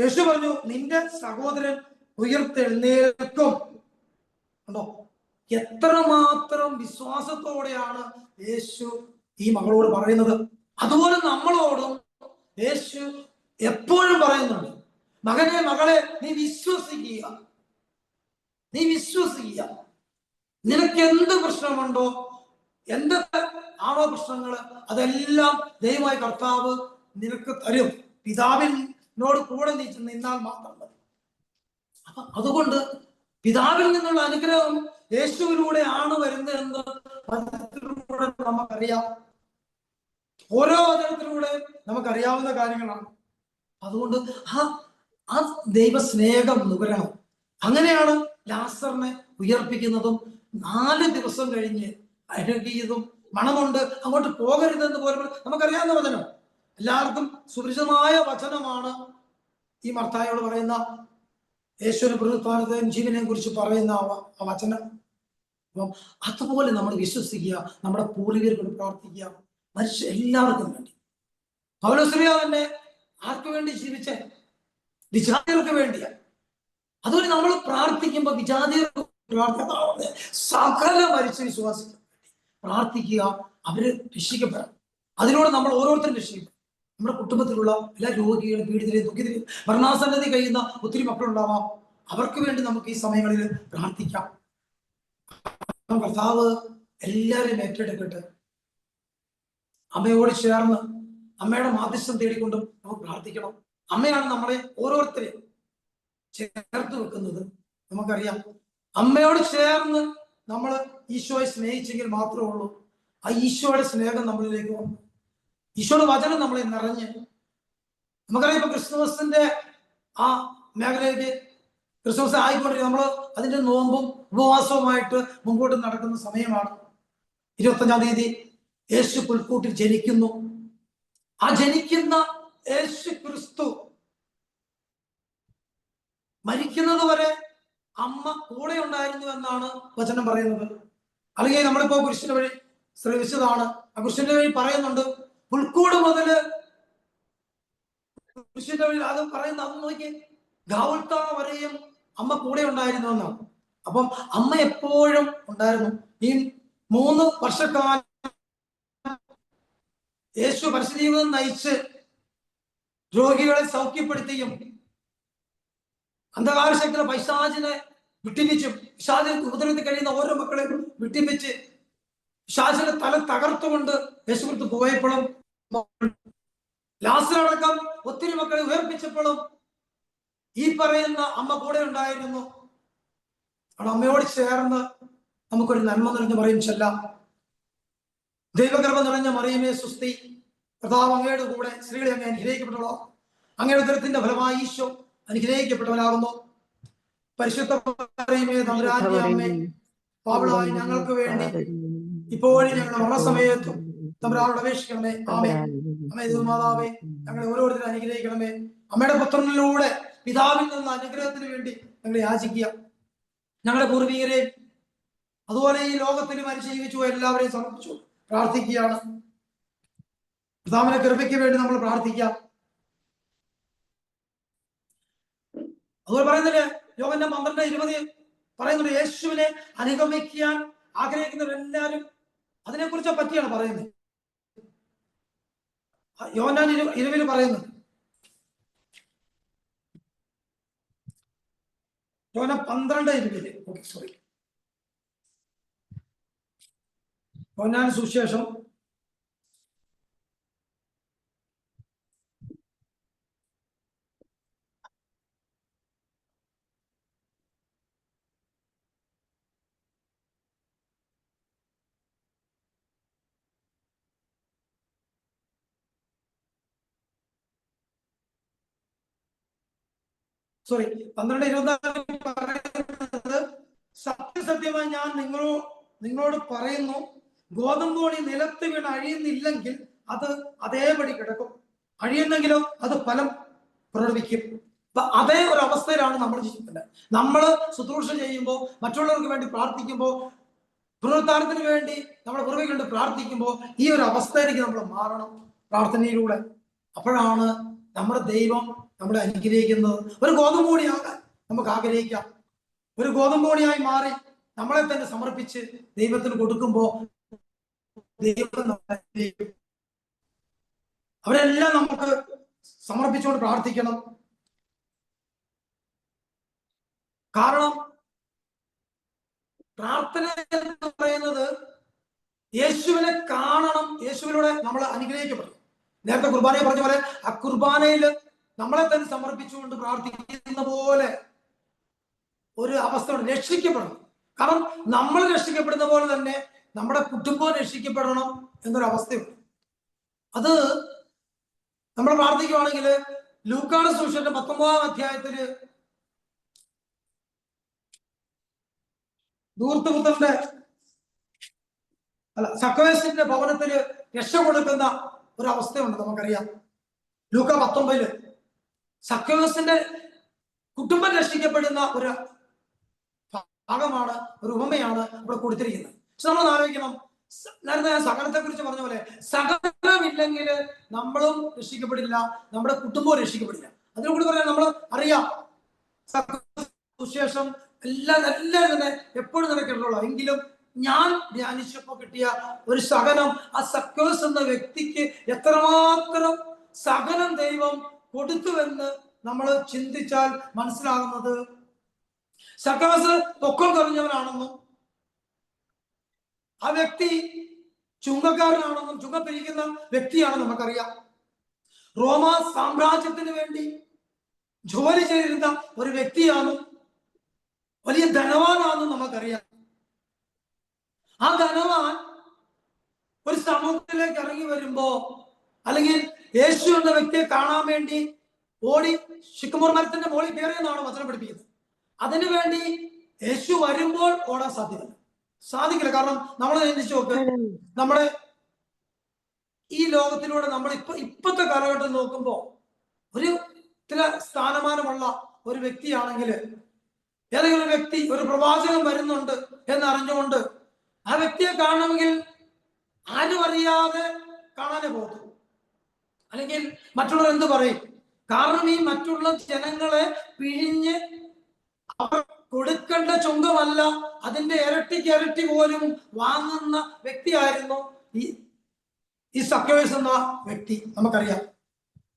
യേശു പറഞ്ഞു, നിന്റെ സഹോദരൻ ഉയർത്തെഴുന്നേൽക്കും. ഉണ്ടോ? എത്രമാത്രം വിശ്വാസത്തോടെയാണ് യേശു ഈ മകളോട് പറയുന്നത്. അതുപോലെ നമ്മളോടും യേശു എപ്പോഴും പറയുന്നുണ്ട്, മകനെ മകളെ നീ വിശ്വസിക്കുക, നീ വിശ്വസിക്കുക. നിനക്ക് എന്ത് പ്രശ്നമുണ്ടോ, എന്തൊക്കെ ആണോ പ്രശ്നങ്ങള്, അതെല്ലാം ദൈവമായ കർത്താവ് നിനക്ക് തരും. പിതാവിനോട് കൂടെ നീ നിന്നാൽ മാത്രം മതി. അപ്പൊ അതുകൊണ്ട് പിതാവിൽ നിന്നുള്ള അനുഗ്രഹം യേശുവിലൂടെ ആണ് വരുന്നതെന്ന് വചനത്തിലൂടെ നമുക്കറിയാം. ഓരോ വചനത്തിലൂടെ നമുക്കറിയാവുന്ന കാര്യങ്ങളാണ്. അതുകൊണ്ട് ആ ദൈവ സ്നേഹം നുകരണം. അങ്ങനെയാണ് ലാസറിനെ ഉയർപ്പിക്കുന്നതും 4 ദിവസം കഴിഞ്ഞ് അഴുകിയതും മണമുണ്ട് അങ്ങോട്ട് പോകരുതെന്ന് പോലും നമുക്കറിയാവുന്ന വചനം, എല്ലാവർക്കും സുപരിചിതമായ വചനമാണ്. ഈ മർത്തായോട് പറയുന്ന യേശുവിന്റെ പുനരുത്ഥാനത്തെയും ജീവനെയും കുറിച്ച് പറയുന്ന ആ വചനം. അപ്പം അതുപോലെ നമ്മൾ വിശ്വസിക്കുക, നമ്മുടെ പൂർവികരോട് പ്രാർത്ഥിക്കുക, മനുഷ്യ എല്ലാവർക്കും വേണ്ടി. പൗലോസ് തന്നെ ആർക്ക് വേണ്ടി ജീവിച്ച? വിജാതികൾക്ക് വേണ്ടിയാണ്. അതുപോലെ നമ്മൾ പ്രാർത്ഥിക്കുമ്പോൾ വിജാതികർക്ക് പ്രാർത്ഥിക്കാവുന്ന സകല മരിച്ച വിശ്വാസികൾ പ്രാർത്ഥിക്കുക, അവര് രക്ഷിക്കപ്പെടാം. അതിലൂടെ നമ്മൾ ഓരോരുത്തരും രക്ഷിക്കും. നമ്മുടെ കുടുംബത്തിലുള്ള എല്ലാ രോഗികളും പീഡിതരെയും ദുഃഖിതരെയും മരണാസന്നതി കഴിയുന്ന ഒത്തിരി മക്കളുണ്ടാവാം. അവർക്ക് വേണ്ടി നമുക്ക് ഈ സമയങ്ങളിൽ പ്രാർത്ഥിക്കാം. കർത്താവ് എല്ലാവരെയും ഏറ്റെടുക്കട്ടെ. അമ്മയോട് ചേർന്ന് അമ്മയുടെ മാധ്യസ്ഥം തേടിക്കൊണ്ടും നമുക്ക് പ്രാർത്ഥിക്കണം. അമ്മയാണ് നമ്മളെ ഓരോരുത്തരെയും ചേർത്ത് വെക്കുന്നത്. നമുക്കറിയാം, അമ്മയോട് ചേർന്ന് നമ്മൾ ഈശോയെ സ്നേഹിച്ചെങ്കിൽ മാത്രമേ ഉള്ളൂ ആ ഈശോയുടെ സ്നേഹം നമ്മളിലേക്ക് വന്നു. ഈശോയുടെ വചനം നമ്മളെ നിറഞ്ഞ്, നമുക്കറിയാം ഇപ്പൊ ക്രിസ്തുമസിന്റെ ആ മേഖലയിലേക്ക് ക്രിസ്തുമസ് ആയിക്കൊണ്ടിരിക്കും. നമ്മൾ അതിന്റെ നോമ്പും ഉപവാസവുമായിട്ട് മുമ്പോട്ട് നടക്കുന്ന സമയമാണ്. 25-ാം തീയതി യേശു പുൽക്കൂട്ടിൽ ജനിക്കുന്നു. ആ ജനിക്കുന്ന യേശു ക്രിസ്തു മരിക്കുന്നത് വരെ അമ്മ കൂടെ ഉണ്ടായിരുന്നു എന്നാണ് വചനം പറയുന്നത്. അല്ലെങ്കിൽ നമ്മളിപ്പോ കുരിശിന്റെ വഴി ശ്രമിച്ചതാണ്. ആ കുരിശിന്റെ വഴി പറയുന്നുണ്ട്, പുൽക്കൂട് മുതല് കുരിശിന്റെ വഴി അത് പറയുന്ന അത് നോക്കി ഗാവുൽത്ത വരെയും അമ്മ കൂടെ ഉണ്ടായിരുന്നു എന്നാണ്. അപ്പം അമ്മ എപ്പോഴും ഉണ്ടായിരുന്നു. ഈ 3 വർഷക്കാലം യേശു പരിശുദ്ധീവിതം നയിച്ച് രോഗികളെ സൗഖ്യപ്പെടുത്തിയും അന്ധകാരശക്തിയുടെ പൈശാചിനെ വിട്ടിപ്പിച്ചും, പിശാചിനെ ഉപദ്രവത്തിൽ കഴിയുന്ന ഓരോ മക്കളെയും വിട്ടിപ്പിച്ച് പിശാചിന്റെ തല തകർത്തുകൊണ്ട് യേശുക്രിസ്തു പോയപ്പോഴും, ലാസറടക്കം ഒത്തിരി മക്കളെ ഉയർപ്പിച്ചപ്പോഴും ഈ പറയുന്ന അമ്മ കൂടെ ഉണ്ടായിരുന്നു. അവിടെ അമ്മയോട് ചേർന്ന് നമുക്കൊരു നന്മ നിറഞ്ഞ മറിയം ചെല്ലാം. ദൈവകൃപ നിറഞ്ഞ മറിയമേ സുസ്തി, കർത്താവ് അങ്ങയുടെ കൂടെ സ്ത്രീകളെ അങ്ങ് അനുഗ്രഹിക്കപ്പെട്ടുള്ളൂ. അങ്ങയുടെ ഉദരത്തിന്റെ ഫലമായി ഈശോ അനുഗ്രഹിക്കപ്പെട്ടവനാകുന്നു. പരിശുദ്ധ മറിയമേ തമ്പുരാന്റെ അമ്മേ, പാപികളായ ഞങ്ങൾക്ക് വേണ്ടി ഇപ്പോഴും ഞങ്ങളുടെ മരണസമയത്തും തമ്പുരാനോട് അപേക്ഷിക്കണമേ. ആമേൻ. അമ്മേ ദൈവമാതാവേ, ഞങ്ങളെ ഓരോരുത്തരും അനുഗ്രഹിക്കണമേ. അമ്മയുടെ പുത്രനിലൂടെ പിതാവിൽ നിന്ന അനുഗ്രഹത്തിന് വേണ്ടി ഞങ്ങളെ യാചിക്കുക. ഞങ്ങളുടെ പൂർവികരെ അതുപോലെ ഈ ലോകത്തിൽ മരിച്ചു ജീവിച്ചു എല്ലാവരെയും സമർപ്പിച്ചു പ്രാർത്ഥിക്കുകയാണ്. പിതാവിന്റെ കൃപയ്ക്ക് വേണ്ടി നമ്മൾ പ്രാർത്ഥിക്കാം. അതുപോലെ പറയുന്നില്ലേ, യോഹന്നാൻ 12:20 പറയുന്നുണ്ട്, യേശുവിനെ അനുഗമിക്കാൻ ആഗ്രഹിക്കുന്നവരെല്ലാവരും അതിനെക്കുറിച്ച് പറ്റിയാണ് പറയുന്നത്. യോഹന്നാൻ 20 പറയുന്നു, യോഹന്നാൻ 12:20. ഓക്കെ, സോറി, യോഹന്നാൻ സുവിശേഷം 12:24 പറയുന്നത്, സത്യസത്യമായി ഞാൻ നിങ്ങളോട് പറയുന്നു, ഗോതമ്പോണി നിലത്ത് വീണ് അഴിയുന്നില്ലെങ്കിൽ അത് അതേപടി കിടക്കും, അഴിയുന്നെങ്കിലോ അത് ഫലം പ്രകടിപ്പിക്കും. അതേ ഒരു അവസ്ഥയിലാണ് നമ്മൾ ജീവിക്കുന്നത്. നമ്മൾ ശുശ്രൂഷ ചെയ്യുമ്പോൾ, മറ്റുള്ളവർക്ക് വേണ്ടി പ്രാർത്ഥിക്കുമ്പോൾ, പുനരുദ്ധാനത്തിന് വേണ്ടി നമ്മുടെ പുറകെ കണ്ട് പ്രാർത്ഥിക്കുമ്പോൾ ഈ ഒരു അവസ്ഥയിലേക്ക് നമ്മൾ മാറണം പ്രാർത്ഥനയിലൂടെ. അപ്പോഴാണ് നമ്മുടെ ദൈവം നമ്മളെ അനുഗ്രഹിക്കുന്നത്. ഒരു ഗോതമ്പോണിയാകാൻ നമുക്ക് ആഗ്രഹിക്കാം. ഒരു ഗോതമ്പോണിയായി മാറി നമ്മളെ തന്നെ സമർപ്പിച്ച് ദൈവത്തിന് കൊടുക്കുമ്പോൾ ദൈവം നമ്മളെ അനുഗ്രഹിക്കും. അവരെല്ലാം നമുക്ക് സമർപ്പിച്ചുകൊണ്ട് പ്രാർത്ഥിക്കണം. കാരണം പ്രാർത്ഥന എന്ന് പറയുന്നത് യേശുവിനെ കാണണം, യേശുവിലൂടെ നമ്മൾ അനുഗ്രഹിക്കപ്പെടും. നേരത്തെ കുർബാനയെ പറഞ്ഞ പോലെ ആ കുർബാനയിൽ നമ്മളെ തന്നെ സമർപ്പിച്ചുകൊണ്ട് പ്രാർത്ഥിക്കുന്ന പോലെ ഒരു അവസ്ഥ രക്ഷിക്കപ്പെടണം. കാരണം നമ്മൾ രക്ഷിക്കപ്പെടുന്ന പോലെ തന്നെ നമ്മുടെ കുടുംബം രക്ഷിക്കപ്പെടണം എന്നൊരു അവസ്ഥയുണ്ട്. അത് നമ്മൾ പ്രാർത്ഥിക്കുവാണെങ്കിൽ ലൂക്കായുടെ സുവിശേഷം 19-ാം അധ്യായത്തില് ധൂർത്തുപുത്രന്റെ സക്കവേസിന്റെ ഭവനത്തില് രക്ഷ കൊടുക്കുന്ന ഒരു അവസ്ഥയുണ്ട്, നമുക്കറിയാം. ലൂക്ക 19 സക്കവേസിന്റെ കുടുംബം രക്ഷിക്കപ്പെടുന്ന ഒരു ഭാഗമാണ്, ഒരു ഉപമയാണ് ഇവിടെ കൊടുത്തിരിക്കുന്നത്. പക്ഷെ നമ്മൾ ആലോചിക്കണം, നേരത്തെ ഞാൻ സകലത്തെ കുറിച്ച് പറഞ്ഞ പോലെ സകലമില്ലെങ്കിൽ നമ്മളും രക്ഷിക്കപ്പെടില്ല, നമ്മുടെ കുടുംബവും രക്ഷിക്കപ്പെടില്ല. അതിനുകൂടി പറയാൻ നമ്മൾ അറിയാം, സുശേഷം എല്ലാവരും തന്നെ എപ്പോഴും നിനക്കുള്ള, എങ്കിലും ഞാൻ ധ്യാനിച്ചപ്പോ കിട്ടിയ ഒരു സഹനം, ആ സക്കോസ് എന്ന വ്യക്തിക്ക് എത്രമാത്രം സഹനം ദൈവം കൊടുത്തുവെന്ന് നമ്മൾ ചിന്തിച്ചാൽ മനസ്സിലാകുന്നത്, സക്കോസ് പൊക്കം കുറഞ്ഞവനാണെന്നും ആ വ്യക്തി ചുങ്കക്കാരനാണെന്നും ചുങ്കം പിരിക്കുന്ന വ്യക്തിയാണെന്ന് നമുക്കറിയാം. റോമ സാമ്രാജ്യത്തിന് വേണ്ടി ജോലി ചെയ്തിരുന്ന ഒരു വ്യക്തിയാണ്, വലിയ ധനവാനാണെന്ന് നമുക്കറിയാം. ആ ധനവാൻ ഒരു സമൂഹത്തിലേക്ക് ഇറങ്ങി വരുമ്പോ, അല്ലെങ്കിൽ യേശു എന്ന വ്യക്തിയെ കാണാൻ വേണ്ടി ഓടി ശിക്കമോർ മരത്തിന്റെ മുകളിൽ കയറിയെന്നാണ് വചനം പഠിപ്പിക്കുന്നത്. അതിനുവേണ്ടി യേശു വരുമ്പോൾ ഓടാൻ സാധിക്കില്ല. കാരണം നമ്മൾ ചിന്തിച്ചു നോക്ക്, നമ്മുടെ ഈ ലോകത്തിലൂടെ നമ്മൾ ഇപ്പോഴത്തെ കാലഘട്ടം നോക്കുമ്പോൾ ഒരു ചില സ്ഥാനമാനമുള്ള ഒരു വ്യക്തിയാണെങ്കിൽ, ഏതെങ്കിലും ഒരു വ്യക്തി, ഒരു പ്രവാചകൻ വരുന്നുണ്ട് എന്നറിഞ്ഞുകൊണ്ട് ആ വ്യക്തിയെ കാണണമെങ്കിൽ ആരും അറിയാതെ കാണാനേ പോകും. അല്ലെങ്കിൽ മറ്റുള്ളവർ എന്ത് പറയും? കാരണം ഈ മറ്റുള്ള ജനങ്ങളെ പിഴിഞ്ഞ് അവർ കൊടുക്കേണ്ട ചുങ്കമല്ല, അതിന്റെ ഇരട്ടി പോലും വാങ്ങുന്ന വ്യക്തിയായിരുന്നു ഈ സക്കോസ് എന്ന വ്യക്തി. നമുക്കറിയാം,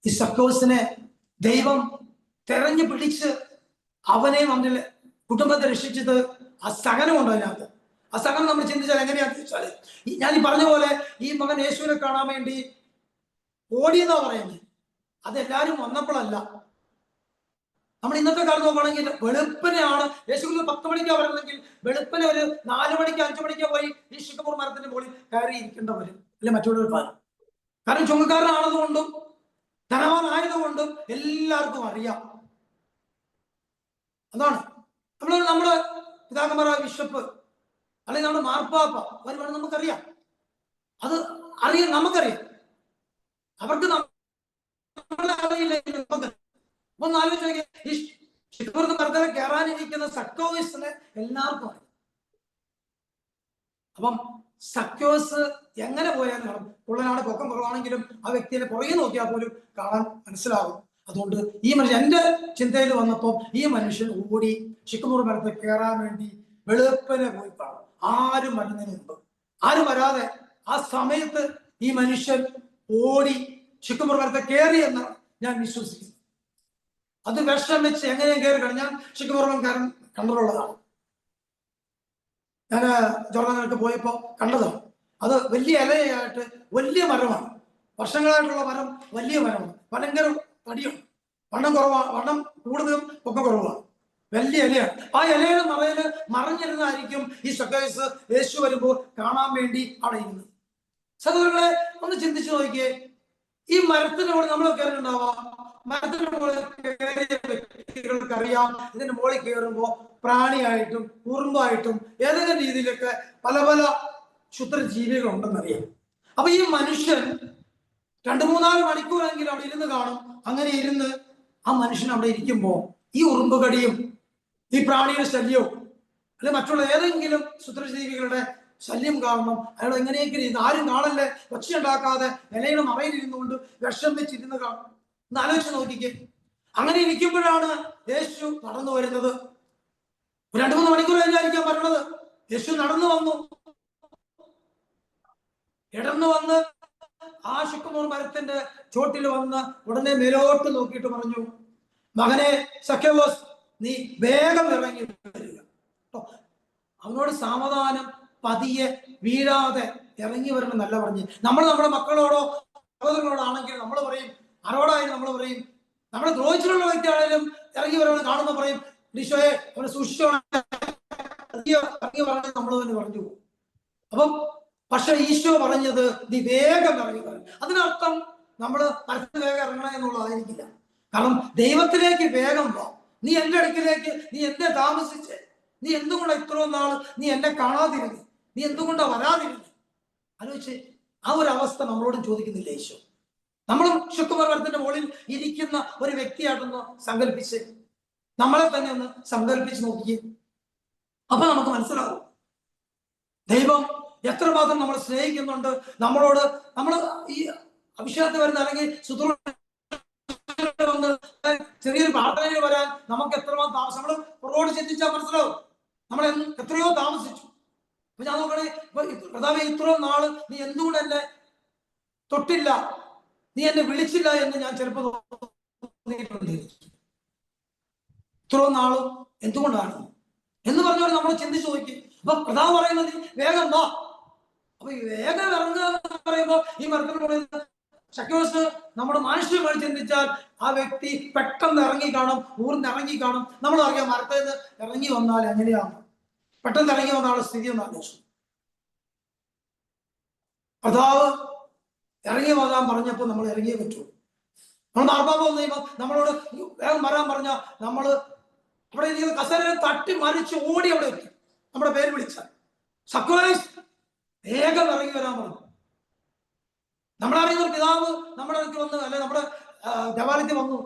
ഈ സക്കോസിനെ ദൈവം തെരഞ്ഞു പിടിച്ച് അവനെ നമ്മുടെ കുടുംബത്തെ രക്ഷിച്ചത് ആ സഹനമുണ്ടോ അതിനകത്ത്. ആ സഹനം നമ്മൾ ചിന്തിച്ചാൽ എങ്ങനെയാണെന്ന് വെച്ചാല്, ഞാൻ ഈ പറഞ്ഞ പോലെ ഈ മകൻ യേശുവിനെ കാണാൻ വേണ്ടി ഓടിയെന്നാ പറയുന്നത്. അതെല്ലാരും വന്നപ്പോഴല്ല. നമ്മൾ ഇന്നത്തെ കാലം നോക്കുകയാണെങ്കിൽ വെളുപ്പിനെയാണ് യേശു 10 മണിക്കാണ് വരുന്നതെങ്കിൽ വെളുപ്പിനെ ഒരു 4 മണിക്ക് 5 മണിക്ക് പോയി ഈ ശിക്കമോർ മരത്തിന്റെ മുകളിൽ കയറി ഇരിക്കേണ്ടവരും അല്ലെ മറ്റുള്ളവർ പാലും. കാരണം ചുങ്കക്കാരനാണതുകൊണ്ടും ധനവാനായതുകൊണ്ടും എല്ലാവർക്കും അറിയാം. അതാണ് നമ്മള് പിതാക്കന്മാരായ ബിഷപ്പ് അല്ലെങ്കിൽ നമ്മുടെ മാർപ്പാപ്പ വരുവാണ്, നമുക്കറിയാം. അത് നമുക്കറിയാം, അവർക്ക് അറിയില്ല. ഒന്ന് ആലോചിച്ച് ഈ ശിഖർന്ന് മരത്തിൽ കയറാനിരിക്കുന്ന സക്കോസിനെ എല്ലാവർക്കും അറിയാം. അപ്പം സക്കോസ് എങ്ങനെ പോയാലും ഉള്ളനാണ്, പൊക്കം കുറവാണെങ്കിലും ആ വ്യക്തിയെ പുറകെ നോക്കിയാൽ പോലും കാണാൻ മനസ്സിലാവും. അതുകൊണ്ട് ഈ മനുഷ്യൻ എന്റെ ചിന്തയിൽ വന്നപ്പോൾ ഈ മനുഷ്യൻ ഓടി ശിഖമോർ മരത്തിൽ കയറാൻ വേണ്ടി വെളുപ്പിനെ പോയി കാണും. ആരും വരുന്നതിന് മുമ്പ്, ആരും വരാതെ ആ സമയത്ത് ഈ മനുഷ്യൻ ഓടി ശുക്രമൂർ മരത്തെ കയറി എന്ന് ഞാൻ വിശ്വസിക്കുന്നു. അത് വിഷം വെച്ച് എങ്ങനെയും കയറി കാണും. ഞാൻ ശുക്രമൂർക്കാരൻ കണ്ടിട്ടുള്ളതാണ്. ഞാൻ ജോർദാനിലൊക്കെ പോയപ്പോൾ കണ്ടതാണ്. അത് വലിയ ഇലയായിട്ട് വലിയ മരമാണ്. വർഷങ്ങളായിട്ടുള്ള മരം, വലിയ മരമാണ്. ഭയങ്കര തടിയാണ്. വണ്ണം കുറവാണ്, വണ്ണം കൂടുതലും ഒക്കെ കുറവാണ്. വലിയ ഇലയാണ്. ആ ഇലയുടെ മറയിൽ മറിഞ്ഞിരുന്നായിരിക്കും ഈ സക്കേസ് യേശു വരുമ്പോൾ കാണാൻ വേണ്ടി അവിടെ ഇരുന്നത്. സഹോദരങ്ങളെ, ഒന്ന് ചിന്തിച്ചു നോക്കിയേ. ഈ മരത്തിന്റെ മുകളിൽ നമ്മൾ കയറിയിട്ടുണ്ടാവാം. മരത്തിന്റെ മുകളിൽ കയറിയ വ്യക്തികൾക്കറിയാം ഇതിന്റെ മുകളിൽ കയറുമ്പോൾ പ്രാണിയായിട്ടും ഉറുമ്പായിട്ടും ഏതെങ്കിലും രീതിയിലൊക്കെ പല പല ക്ഷുദ്രജീവികൾ ഉണ്ടെന്നറിയാം. അപ്പൊ ഈ മനുഷ്യൻ 2-3 മണിക്കൂറെങ്കിലും അവിടെ ഇരുന്ന് കാണും. അങ്ങനെ ഇരുന്ന് ആ മനുഷ്യൻ അവിടെ ഇരിക്കുമ്പോ ഈ ഉറുമ്പ് കടിയും ഈ പ്രാണിയുടെ ശല്യവും അല്ലെ മറ്റുള്ള ഏതെങ്കിലും ക്ഷുദ്രജീവികളുടെ ശല്യം കാരണം അയാൾ എങ്ങനെയെങ്കിലും ഇരുന്ന്, ആരും കാണല്ലേ, ഒച്ചയുണ്ടാക്കാതെ ഇലയുടെ മറയിൽ ഇരുന്നുകൊണ്ട് വിഷം വെച്ചിരുന്ന് കാണും. ഒന്ന് ആലോചിച്ച് നോക്കിക്കേ. അങ്ങനെ ഇരിക്കുമ്പോഴാണ് യേശു നടന്നു വരുന്നത്. 2-3 മണിക്കൂർ കഴിഞ്ഞായിരിക്കാം പറഞ്ഞത്. യേശു നടന്നു വന്നു. ഇടന്നു വന്ന് ആ ശുക്രമൂർ മരത്തിന്റെ ചോട്ടിൽ വന്ന് ഉടനെ മേലോട്ട് നോക്കിയിട്ട് പറഞ്ഞു, മകനെ സക്കേവോസ്, നീ വേഗം ഇറങ്ങി വരിക. അവനോട് സാവധാനം പതിയെ വീഴാതെ ഇറങ്ങി വരണം നല്ല പറഞ്ഞ്. നമ്മൾ നമ്മുടെ മക്കളോടോ സഹോദരങ്ങളോടാണെങ്കിൽ നമ്മൾ പറയും, ആരോടായാലും നമ്മൾ പറയും, നമ്മളെ ദ്രോഹിച്ചിട്ടുള്ള വ്യക്തിയാണെങ്കിലും ഇറങ്ങി വരണമെന്ന് കാണുമ്പോൾ പറയും, ഈശോയെ അവനെ സൂക്ഷിച്ചോണം, ഇറങ്ങി വരണം നമ്മൾ തന്നെ പറഞ്ഞു പോകും. അപ്പം പക്ഷെ ഈശോ പറഞ്ഞത് നീ വേഗം ഇറങ്ങി വരണം. അതിനർത്ഥം നമ്മൾ മരത്തിൽ വേഗം ഇറങ്ങണം എന്നുള്ളതായിരിക്കില്ല. കാരണം ദൈവത്തിലേക്ക് വേഗം വാ. നീ എന്റെ അടുക്കിലേക്ക് നീ എന്നെ താമസിച്ച്, നീ എന്തുകൊണ്ടാ ഇത്രയും നാള് നീ എന്നെ കാണാതിരുന്നു, നീ എന്തുകൊണ്ടാ വരാതിരുന്നു? ആലോചിച്ച് ആ ഒരു അവസ്ഥ നമ്മളോടും ചോദിക്കുന്നില്ല ഈശോ. നമ്മളും ശുക്രമൂർ മരത്തിന്റെ മുകളിൽ ഇരിക്കുന്ന ഒരു വ്യക്തിയായിട്ടൊന്ന് സങ്കല്പിച്ച് നമ്മളെ തന്നെ ഒന്ന് സങ്കല്പിച്ച് നോക്കിയേ. അപ്പൊ നമുക്ക് മനസ്സിലാവും ദൈവം എത്രമാത്രം നമ്മൾ സ്നേഹിക്കുന്നുണ്ട്. നമ്മളോട് നമ്മൾ ഈ അഭിഷേകത്തിൽ വരുന്ന അല്ലെങ്കിൽ വന്ന് ചെറിയൊരു പ്രാർത്ഥനയിൽ വരാൻ നമുക്ക് എത്രമാത്രം താമസം, നമ്മൾ പുറകോട് ചിന്തിച്ചാൽ മനസ്സിലാവും നമ്മൾ എത്രയോ താമസിച്ചു. അപ്പൊ ഞാൻ നോക്കണേ, കർത്താവേ ഇത്രയും നാള് നീ എന്തുകൊണ്ട് എന്നെ തൊട്ടില്ല, നീ എന്നെ വിളിച്ചില്ല എന്ന് ഞാൻ ചിലപ്പോൾ തോന്നിയിട്ടുണ്ട്. ഇത്രയും നാളും എന്തുകൊണ്ടാണ് എന്ന് പറഞ്ഞാൽ നമ്മൾ ചിന്തിച്ചു നോക്കി. അപ്പൊ കർത്താവ് പറയുന്നത് വേഗം വാ. അപ്പൊ ഈ വേഗം ഇറങ്ങുക എന്ന് പറയുമ്പോൾ ഈ മരത്തിൽ സക്കേവോസ് നമ്മുടെ മാനുഷികമായി ചിന്തിച്ചാൽ ആ വ്യക്തി പെട്ടെന്ന് ഇറങ്ങി കാണും, ഊർന്ന് ഇറങ്ങി കാണും. നമ്മൾ അറിയാം മരത്തിൽ നിന്ന് ഇറങ്ങി വന്നാൽ എങ്ങനെയാണ്, പെട്ടെന്ന് ഇറങ്ങി വന്ന ആളുടെ സ്ഥിതി ഒന്ന് ആലോചിച്ചു. കർത്താവ് ഇറങ്ങി വരാൻ പറഞ്ഞപ്പോൾ നമ്മൾ ഇറങ്ങിയേ പറ്റൂ. നമ്മൾ മാർപ്പാപ്പ വന്നു കഴിയുമ്പോൾ നമ്മളോട് വേഗം വരാൻ പറഞ്ഞാൽ നമ്മൾ അവിടെ ഇരിക്കുന്ന കസേരയിൽ തട്ടി മരിച്ച് ഓടി അവിടെ എത്തി നമ്മുടെ പേര് വിളിച്ചാൽ സക്കേവോസ് വേഗം ഇറങ്ങി വരാൻ പറഞ്ഞു. നമ്മളറിയുന്ന ഒരു പിതാവ് നമ്മുടെ അടുത്ത് വന്ന്, അല്ലെ നമ്മുടെ ദേവാലയത്തിൽ വന്നു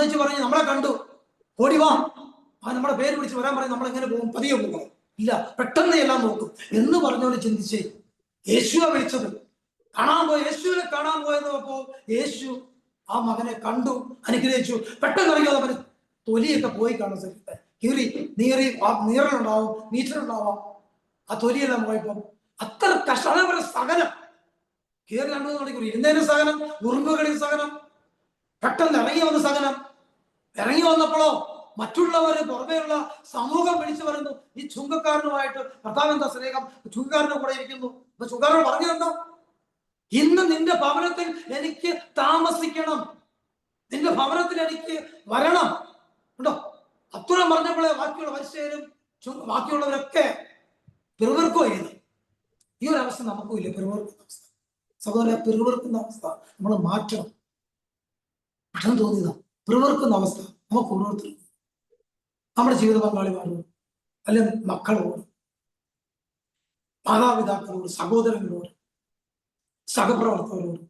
വെച്ച് പറഞ്ഞ് നമ്മളെ കണ്ടു, ഓടി വാ, നമ്മുടെ പേര് വിളിച്ച് വരാൻ പറയും. നമ്മൾ എങ്ങനെ പോകും? പതിയെ പോകും? ഇല്ല, പെട്ടെന്ന് എല്ലാം നോക്കും എന്ന് പറഞ്ഞോണ്ട് ചിന്തിച്ചേ. യേശുവെ വിളിച്ചത് കാണാൻ പോയി, യേശുവിനെ കാണാൻ പോയപ്പോ യേശു ആ മകനെ കണ്ടു, അനുഗ്രഹിച്ചു. പെട്ടെന്ന് ഇറങ്ങിയത് അവന് തൊലിയൊക്കെ പോയി കാണും, നീറലുണ്ടാവും, നീച്ചലുണ്ടാവാം. ആ തൊലിയെല്ലാം പോയപ്പോ അത്ര കഷ്ടം. സകലം കയറി 2-3 മണിക്കൂർ ഇരുന്നതിന് സകലം, ഉറുമ്പുകളിൽ സകലം, പെട്ടെന്ന് ഇറങ്ങി വന്ന സകലം. ഇറങ്ങി വന്നപ്പോഴോ മറ്റുള്ളവര് പുറമേയുള്ള സമൂഹം വിളിച്ചു വരുന്നു, ഈ ചുങ്കക്കാരനുമായിട്ട് ഭർത്താവ് എന്താ സ്നേഹം, ചുങ്കക്കാരന്റെ കൂടെ ഇരിക്കുന്നു. അപ്പൊ ചുങ്കക്കാരൻ പറഞ്ഞതെന്താ, ഇന്ന് നിന്റെ ഭവനത്തിൽ എനിക്ക് താമസിക്കണം, നിന്റെ ഭവനത്തിൽ എനിക്ക് വരണം. ഉണ്ടോ? അത്രയും പറഞ്ഞപ്പോഴേ ബാക്കിയുള്ള മനുഷ്യരും ബാക്കിയുള്ളവരൊക്കെ പിറുവിറുക്കോ ചെയ്തു. ഈ ഒരു അവസ്ഥ നമുക്കും ഇല്ല, പിറുവിറുക്കുന്ന അവസ്ഥ. സഹോദര, പിറുവിറുക്കുന്ന അവസ്ഥ നമ്മൾ മാറ്റണം. പഠനം തോന്നിയത പിറുവിറുക്കുന്ന അവസ്ഥ നമുക്ക് ഓരോരുത്തരും, നമ്മുടെ ജീവിത പങ്കാളിമാരോട്, അല്ലെങ്കിൽ മക്കളോട്, മാതാപിതാക്കളോട്, സഹോദരങ്ങളോട്, സഹപ്രവർത്തകരോട്,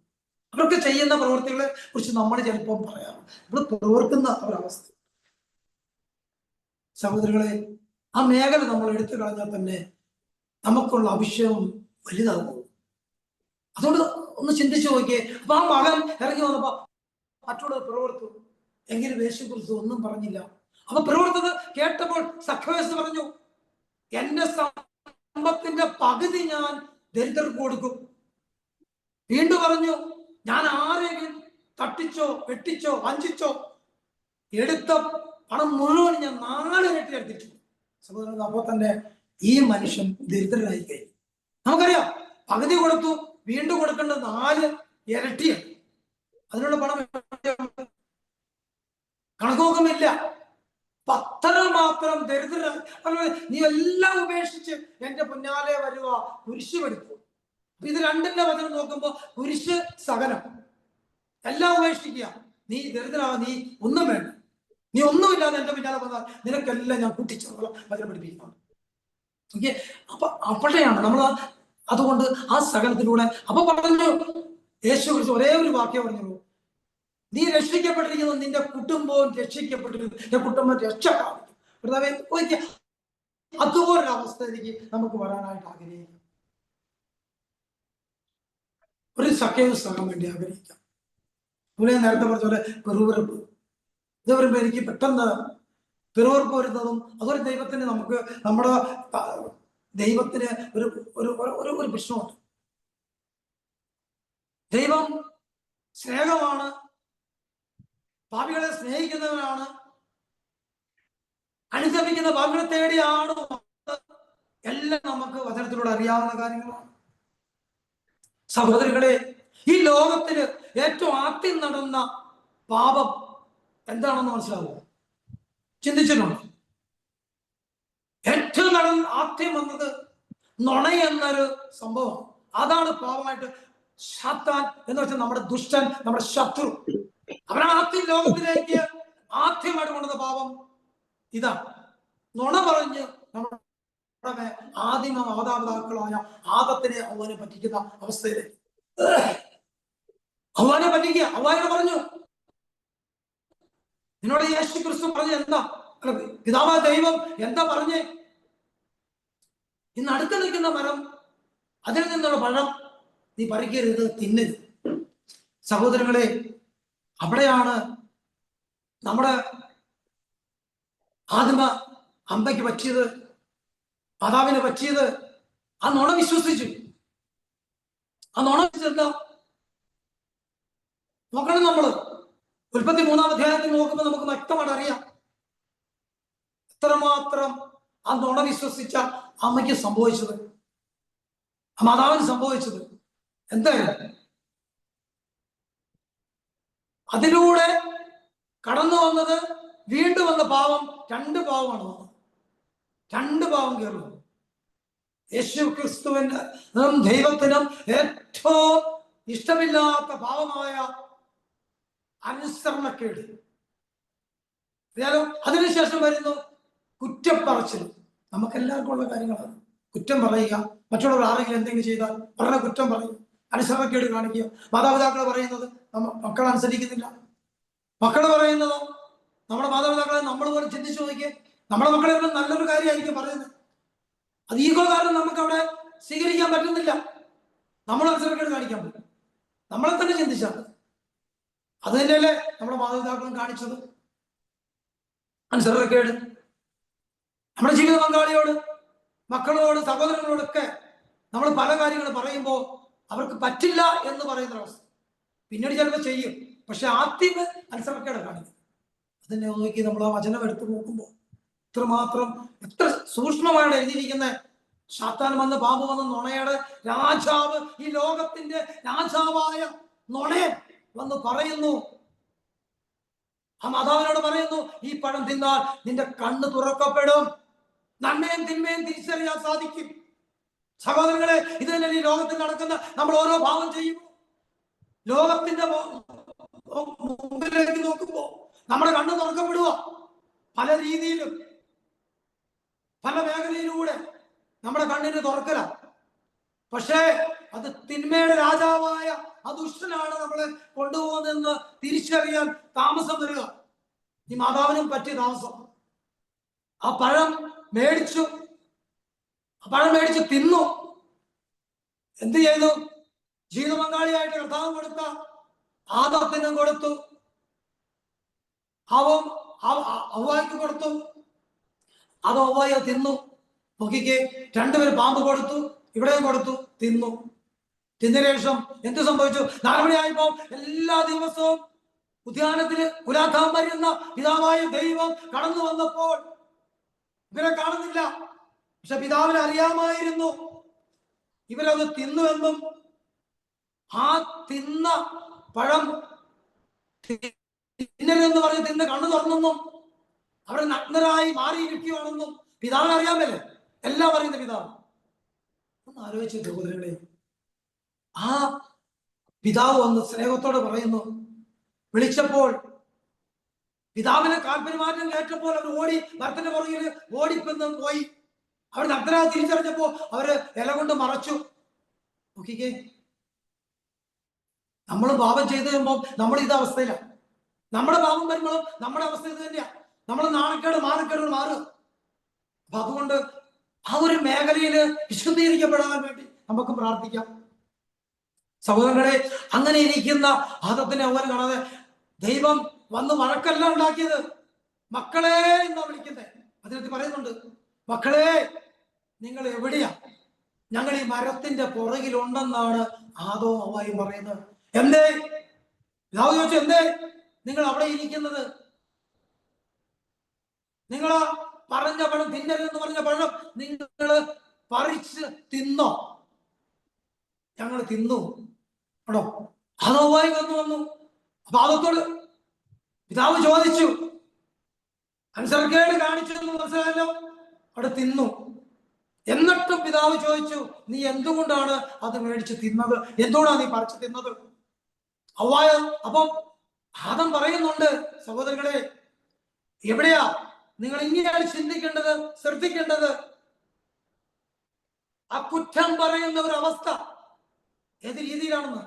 അവരൊക്കെ ചെയ്യുന്ന പ്രവൃത്തികളെ കുറിച്ച് നമ്മൾ ചിലപ്പോൾ പറയാറുണ്ട്. നമ്മൾ പ്രവർക്കുന്ന ഒരവസ്ഥ. സഹോദരങ്ങളെ, ആ മേഖല നമ്മൾ എടുത്തു കളഞ്ഞാൽ തന്നെ നമുക്കുള്ള അഭിഷേകം വലുതാകും. അതുകൊണ്ട് ഒന്ന് ചിന്തിച്ചു നോക്കിയേ. അപ്പൊ ആ മകൻ ഇറങ്ങി വന്നപ്പോ മറ്റുള്ളവർ പ്രവർത്തിച്ചു, എങ്കിലും യേശുക്രിസ്തു ഒന്നും പറഞ്ഞില്ല. അപ്പൊ പ്രവർത്തത് കേട്ടപ്പോൾ സക്കേവോസ് പറഞ്ഞു, എന്റെ സമ്പത്തിന്റെ പകുതി ഞാൻ ദരിദ്രർക്ക് കൊടുക്കും. വീണ്ടും പറഞ്ഞു, ഞാൻ ആരെങ്കിലും തട്ടിച്ചോ വെട്ടിച്ചോ വഞ്ചിച്ചോ എടുത്ത പണം മുഴുവൻ ഞാൻ 4 ഇരട്ടി എടുത്തിട്ടു. സഹോദരൻ, അപ്പോൾ തന്നെ ഈ മനുഷ്യൻ ദരിദ്രനായി കഴിഞ്ഞു. നമുക്കറിയാം, പകുതി കൊടുത്തു, വീണ്ടും കൊടുക്കേണ്ടത് 4 ഇരട്ടിയാണ്. അതിനുള്ള പണം കണക്ക് നോക്കുന്നില്ല. മാത്രം ദരിദ്ര. നീ എല്ലാം ഉപേക്ഷിച്ച് എന്റെ പിന്നാലെ വരുക, കുരിശ് എടുത്തു. ഇത് രണ്ടിന്റെ വചനം നോക്കുമ്പോ കുരിശ് സഹനം, എല്ലാം ഉപേക്ഷിക്കുക. നീ ദരിദ്രനാ, നീ ഒന്നും വേണ്ട, നീ ഒന്നുമില്ലാതെ എന്റെ പിന്നാലെ വന്നാൽ നിനക്കെല്ലാം ഞാൻ കൂട്ടിച്ചോളാം വചനം പഠിപ്പിക്കുന്നു. ഓക്കെ, അപ്പൊ അപ്പോഴെയാണ് നമ്മൾ അതുകൊണ്ട് ആ സഹനത്തിലൂടെ അപ്പൊ പറഞ്ഞു, യേശു കുറിച്ച് ഒരേ ഒരു വാക്യം പറഞ്ഞുള്ളൂ, നീ രക്ഷിക്കപ്പെട്ടിരിക്കുന്നത്, നിന്റെ കുടുംബവും രക്ഷിക്കപ്പെട്ടിരിക്കുന്നു, നിന്റെ കുടുംബം രക്ഷ. അതുപോലൊരു അവസ്ഥയിലേക്ക് നമുക്ക് വരാനായിട്ട് ആഗ്രഹിക്കാം. ഒരു സഖ്യസ് ആകാൻ വേണ്ടി ആഗ്രഹിക്കാം. ഇവിടെ നേരത്തെ പറഞ്ഞ പോലെ പെറുവിറപ്പ്, ഇത് വരുമ്പോ എനിക്ക് പെട്ടെന്ന് പെറുവിറപ്പ് വരുന്നതും അതൊരു ദൈവത്തിന്, നമുക്ക് നമ്മുടെ ദൈവത്തിന് ഒരു ഒരു പ്രശ്നമുണ്ട്. ദൈവം സ്നേഹമാണ്, പാപികളെ സ്നേഹിക്കുന്നവനാണ്, അനുസരിക്കുന്ന പാപികളെ തേടിയാണ്. എല്ലാം നമുക്ക് വചനത്തിലൂടെ അറിയാവുന്ന കാര്യങ്ങളാണ്. സഹോദരങ്ങളെ, ഈ ലോകത്തില് ഏറ്റവും ആദ്യം നടന്ന പാപം എന്താണെന്ന് മനസ്സിലാവുമോ? ചിന്തിച്ചിട്ടുണ്ടോ? ഏറ്റവും ആദ്യം വന്നത് നുണ എന്നൊരു സംഭവം. അതാണ് പാപമായിട്ട് സാത്താൻ എന്ന് വെച്ചാൽ നമ്മുടെ ദുഷ്ടൻ, നമ്മുടെ ശത്രു. അവനാണ് ആദ്യം ലോകത്തിലേക്ക് ആദ്യമായിട്ട് കൊണ്ടുവന്ന പാപം ഇതാണ്. നുണ പറഞ്ഞ് നമ്മുടെ ആദിമ മാതാപിതാക്കളായ ആദത്തിനെ അവനെ പറ്റിക്കുന്ന അവസ്ഥയിലേക്ക് അവനെ പറ്റിക്കുക. അവനെ പറഞ്ഞു, നിന്നോട് യേശു ക്രിസ്തു പറഞ്ഞ എന്താ? പിതാവായ ദൈവം എന്താ പറഞ്ഞേ? ഇന്ന് അടുത്ത് നിൽക്കുന്ന മരം, അതിൽ നിന്നുള്ള പഴം നീ പറിക്കരുത്, തിന്നരുത്. സഹോദരങ്ങളെ, അവിടെയാണ് നമ്മുടെ ആദിമ അമ്പയ്ക്ക് പറ്റിയത്, മാതാവിന് പറ്റിയത്. ആ നുണ വിശ്വസിച്ചു. ആ നുണ എന്താ നോക്കണം. നമ്മള് ഉൽപ്പത്തി 3-ാം അധ്യായത്തിൽ നോക്കുമ്പോൾ നമുക്ക് വ്യക്തമായിട്ട് അറിയാം എത്രമാത്രം ആ നുണ വിശ്വസിച്ച അമ്മയ്ക്ക് സംഭവിച്ചത്, ആ മാതാവിന് സംഭവിച്ചത് എന്തായിരുന്നു. അതിലൂടെ കടന്നു വന്നത് വീണ്ടും വന്ന പാവം, 2 പാവമാണ് വന്നത്. 2 പാവം കയറുന്നു. യേശു ക്രിസ്തുവിന് ദൈവത്തിനും ഏറ്റവും ഇഷ്ടമില്ലാത്ത പാവമായ അനുസരണക്കേട്. അതിനുശേഷം വരുന്നു കുറ്റപ്പറച്ചിൽ. നമുക്കെല്ലാവർക്കും ഉള്ള കാര്യങ്ങളാണ്. കുറ്റം പറയുക, മറ്റുള്ളവർ ആരെങ്കിലും എന്തെങ്കിലും ചെയ്താൽ വളരെ കുറ്റം പറയും, അനുസരണക്കേട് കാണിക്കുക. മാതാപിതാക്കൾ പറയുന്നത് മക്കൾ അനുസരിക്കുന്നില്ല. മക്കൾ പറയുന്നത് നമ്മുടെ മാതാപിതാക്കളെ നമ്മൾ പോലും ചിന്തിച്ചു നോക്കിയേ. നമ്മുടെ മക്കളെ നല്ലൊരു കാര്യമായിരിക്കും പറയുന്നത്, അത് ഈഗോ കാരണം നമുക്ക് അവിടെ സ്വീകരിക്കാൻ പറ്റുന്നില്ല. നമ്മൾ അനുസരണക്കേട് കാണിക്കാൻ പറ്റും. നമ്മളെ തന്നെ ചിന്തിച്ചാൽ അത് തന്നെയല്ലേ നമ്മുടെ മാതാപിതാക്കളും കാണിച്ചത്, അനുസരണക്കേട്. നമ്മുടെ ജീവിത പങ്കാളിയോട്, മക്കളോട്, സഹോദരങ്ങളോടൊക്കെ നമ്മൾ പല കാര്യങ്ങൾ പറയുമ്പോൾ അവർക്ക് പറ്റില്ല എന്ന് പറയുന്ന അവസ്ഥ. പിന്നീട് ചിലപ്പോൾ ചെയ്യും, പക്ഷെ ആദ്യം അനുസരണക്കേട് കാണിക്കും. അതിനെ നോക്കി നമ്മൾ ആ വചനം എടുത്തു നോക്കുമ്പോൾ ഇത്രമാത്രം എത്ര സൂക്ഷ്മമാണ് എഴുതിയിരിക്കുന്ന. സാത്താൻ വന്ന്, പാപം വന്ന്, നുണയുടെ രാജാവ്, ഈ ലോകത്തിന്റെ രാജാവായ നുണയൻ വന്ന് പറയുന്നു, ആ മാതാവിനോട് പറയുന്നു, ഈ പഴം തിന്നാൽ നിന്റെ കണ്ണ് തുറക്കപ്പെടും, നന്മയും തിന്മയും തിരിച്ചറിയാൻ സാധിക്കും. സഹോദരങ്ങളെ, ഇത് തന്നെ ഈ ലോകത്തിൽ നടക്കുന്ന നമ്മൾ ഓരോ ഭാവം ചെയ്യുമ്പോൾ, ലോകത്തിന്റെ മുമ്പിലേക്ക് നോക്കുമ്പോ നമ്മുടെ കണ്ണ് തുറക്കപ്പെടുക. പല രീതിയിലും പല മേഖലയിലൂടെ നമ്മുടെ കണ്ണിന് തുറക്കല. പക്ഷേ അത് തിന്മയുടെ രാജാവായ ആ ദുഷ്ടനാണ് നമ്മളെ കൊണ്ടുപോകുന്നതെന്ന് തിരിച്ചറിയാൻ താമസം വരിക. ഈ മാതാവിനും പറ്റിയ താമസം. ആ പഴം മേടിച്ചു തിന്നു. എന്ത് ചെയ്തു? ജീവിത പങ്കാളിയായിട്ട് കർത്താവ് കൊടുത്ത ആദത്തിനും കൊടുത്തു, അവ്വായ്ക്ക് കൊടുത്തു. അത് അവ്വായ തിന്നു. നോക്കിക്കേ, 2 പേര് പാമ്പ് കൊടുത്തു, ഇവിടെയും കൊടുത്തു, തിന്നു. തിന്നതിന് ശേഷം എന്ത് സംഭവിച്ചു? 4 മണിയായപ്പോ എല്ലാ ദിവസവും ഉദ്യാനത്തിന് പുരാതാൻ വരുന്ന പിതാവായ ദൈവം കടന്നു വന്നപ്പോൾ ഇവരെ കാണുന്നില്ല. പക്ഷെ പിതാവിന് അറിയാമായിരുന്നു ഇവരത് തിന്നുവെന്നും ആ തിന്ന പഴം തിന്നരുതെന്ന് പറഞ്ഞ് തിന്ന് കണ്ണു തുറന്നെന്നും അവർ നഗ്നരായി മാറിയിരിക്കുകയാണെന്നും പിതാവിന് അറിയാമല്ലേ? എല്ലാം അറിയുന്ന പിതാവ്. ഒന്ന് ആലോചിച്ച് സഹോദരങ്ങളെ, ആ പിതാവ് വന്ന് സ്നേഹത്തോടെ പറയുന്നു. വിളിച്ചപ്പോൾ പിതാവിനെ കാൽപെരുമാറ്റം കേട്ടപ്പോൾ അവർ ഓടി ഭർത്തന്റെ പുറകിൽ ഓടിപ്പെന്ന് പോയി. അവർ നഗ്നരായി തിരിച്ചറിഞ്ഞപ്പോ അവര് ഇല കൊണ്ട് മറച്ചു. നോക്കിക്കേ, നമ്മൾ പാപം ചെയ്തു കഴിയുമ്പോൾ നമ്മൾ ഇത് അവസ്ഥയിലാണ്. നമ്മുടെ പാപം വരുമ്പോഴും നമ്മുടെ അവസ്ഥ ഇത് തന്നെയാ. നമ്മൾ മാനക്കേടുകൾ മാറുക. അപ്പൊ അതുകൊണ്ട് ആ ഒരു മേഖലയിൽ വിശുദ്ധീകരിക്കപ്പെടാൻ വേണ്ടി നമുക്ക് പ്രാർത്ഥിക്കാം. സഹോദരങ്ങളെ, അങ്ങനെ ഇരിക്കുന്ന ആദത്തിനെ അവർ കാണാതെ ദൈവം വന്ന് വഴക്കല്ല ഉണ്ടാക്കിയത്. മക്കളെ എന്നാ വിളിക്കുന്നത്. അതിനകത്ത് പറയുന്നുണ്ട്, മക്കളെ നിങ്ങൾ എവിടെയാ? ഞങ്ങൾ ഈ മരത്തിന്റെ പുറകിലുണ്ടെന്നാണ് ആദവും ഹവ്വായും പറയുന്നത്. എന്തേ? പിതാവ് ചോദിച്ചു, എന്തേ നിങ്ങൾ അവിടെ ഇരിക്കുന്നത്? നിങ്ങൾ പറഞ്ഞ പഴം തിന്നരുതെന്ന് പറഞ്ഞ പഴം നിങ്ങൾ പറിച്ച് തിന്നോ? ഞങ്ങൾ തിന്നു ആണോ? ഹവ്വായി വന്നു. അപ്പൊ ആദത്തോട് പിതാവ് ചോദിച്ചു, അനുസരണക്കേട് കാണിച്ചു എന്ന് മനസ്സിലായല്ലോ, അവിടെ തിന്നു. എന്നിട്ടും പിതാവ് ചോദിച്ചു, നീ എന്തുകൊണ്ടാണ് അത് മേടിച്ച് തിന്നത്? എന്തുകൊണ്ടാണ് നീ പറിച്ചു തിന്നത്? ഹവ്വായ അപ്പം ആദം പറയുന്നുണ്ട്, സഹോദരങ്ങളെ, എവിടെയാ നിങ്ങൾ ഇങ്ങനെയാണ് ചിന്തിക്കേണ്ടത്, ശ്രദ്ധിക്കേണ്ടത്. ആ കുറ്റം പറയുന്ന ഒരു അവസ്ഥ ഏത് രീതിയിലാണെന്ന്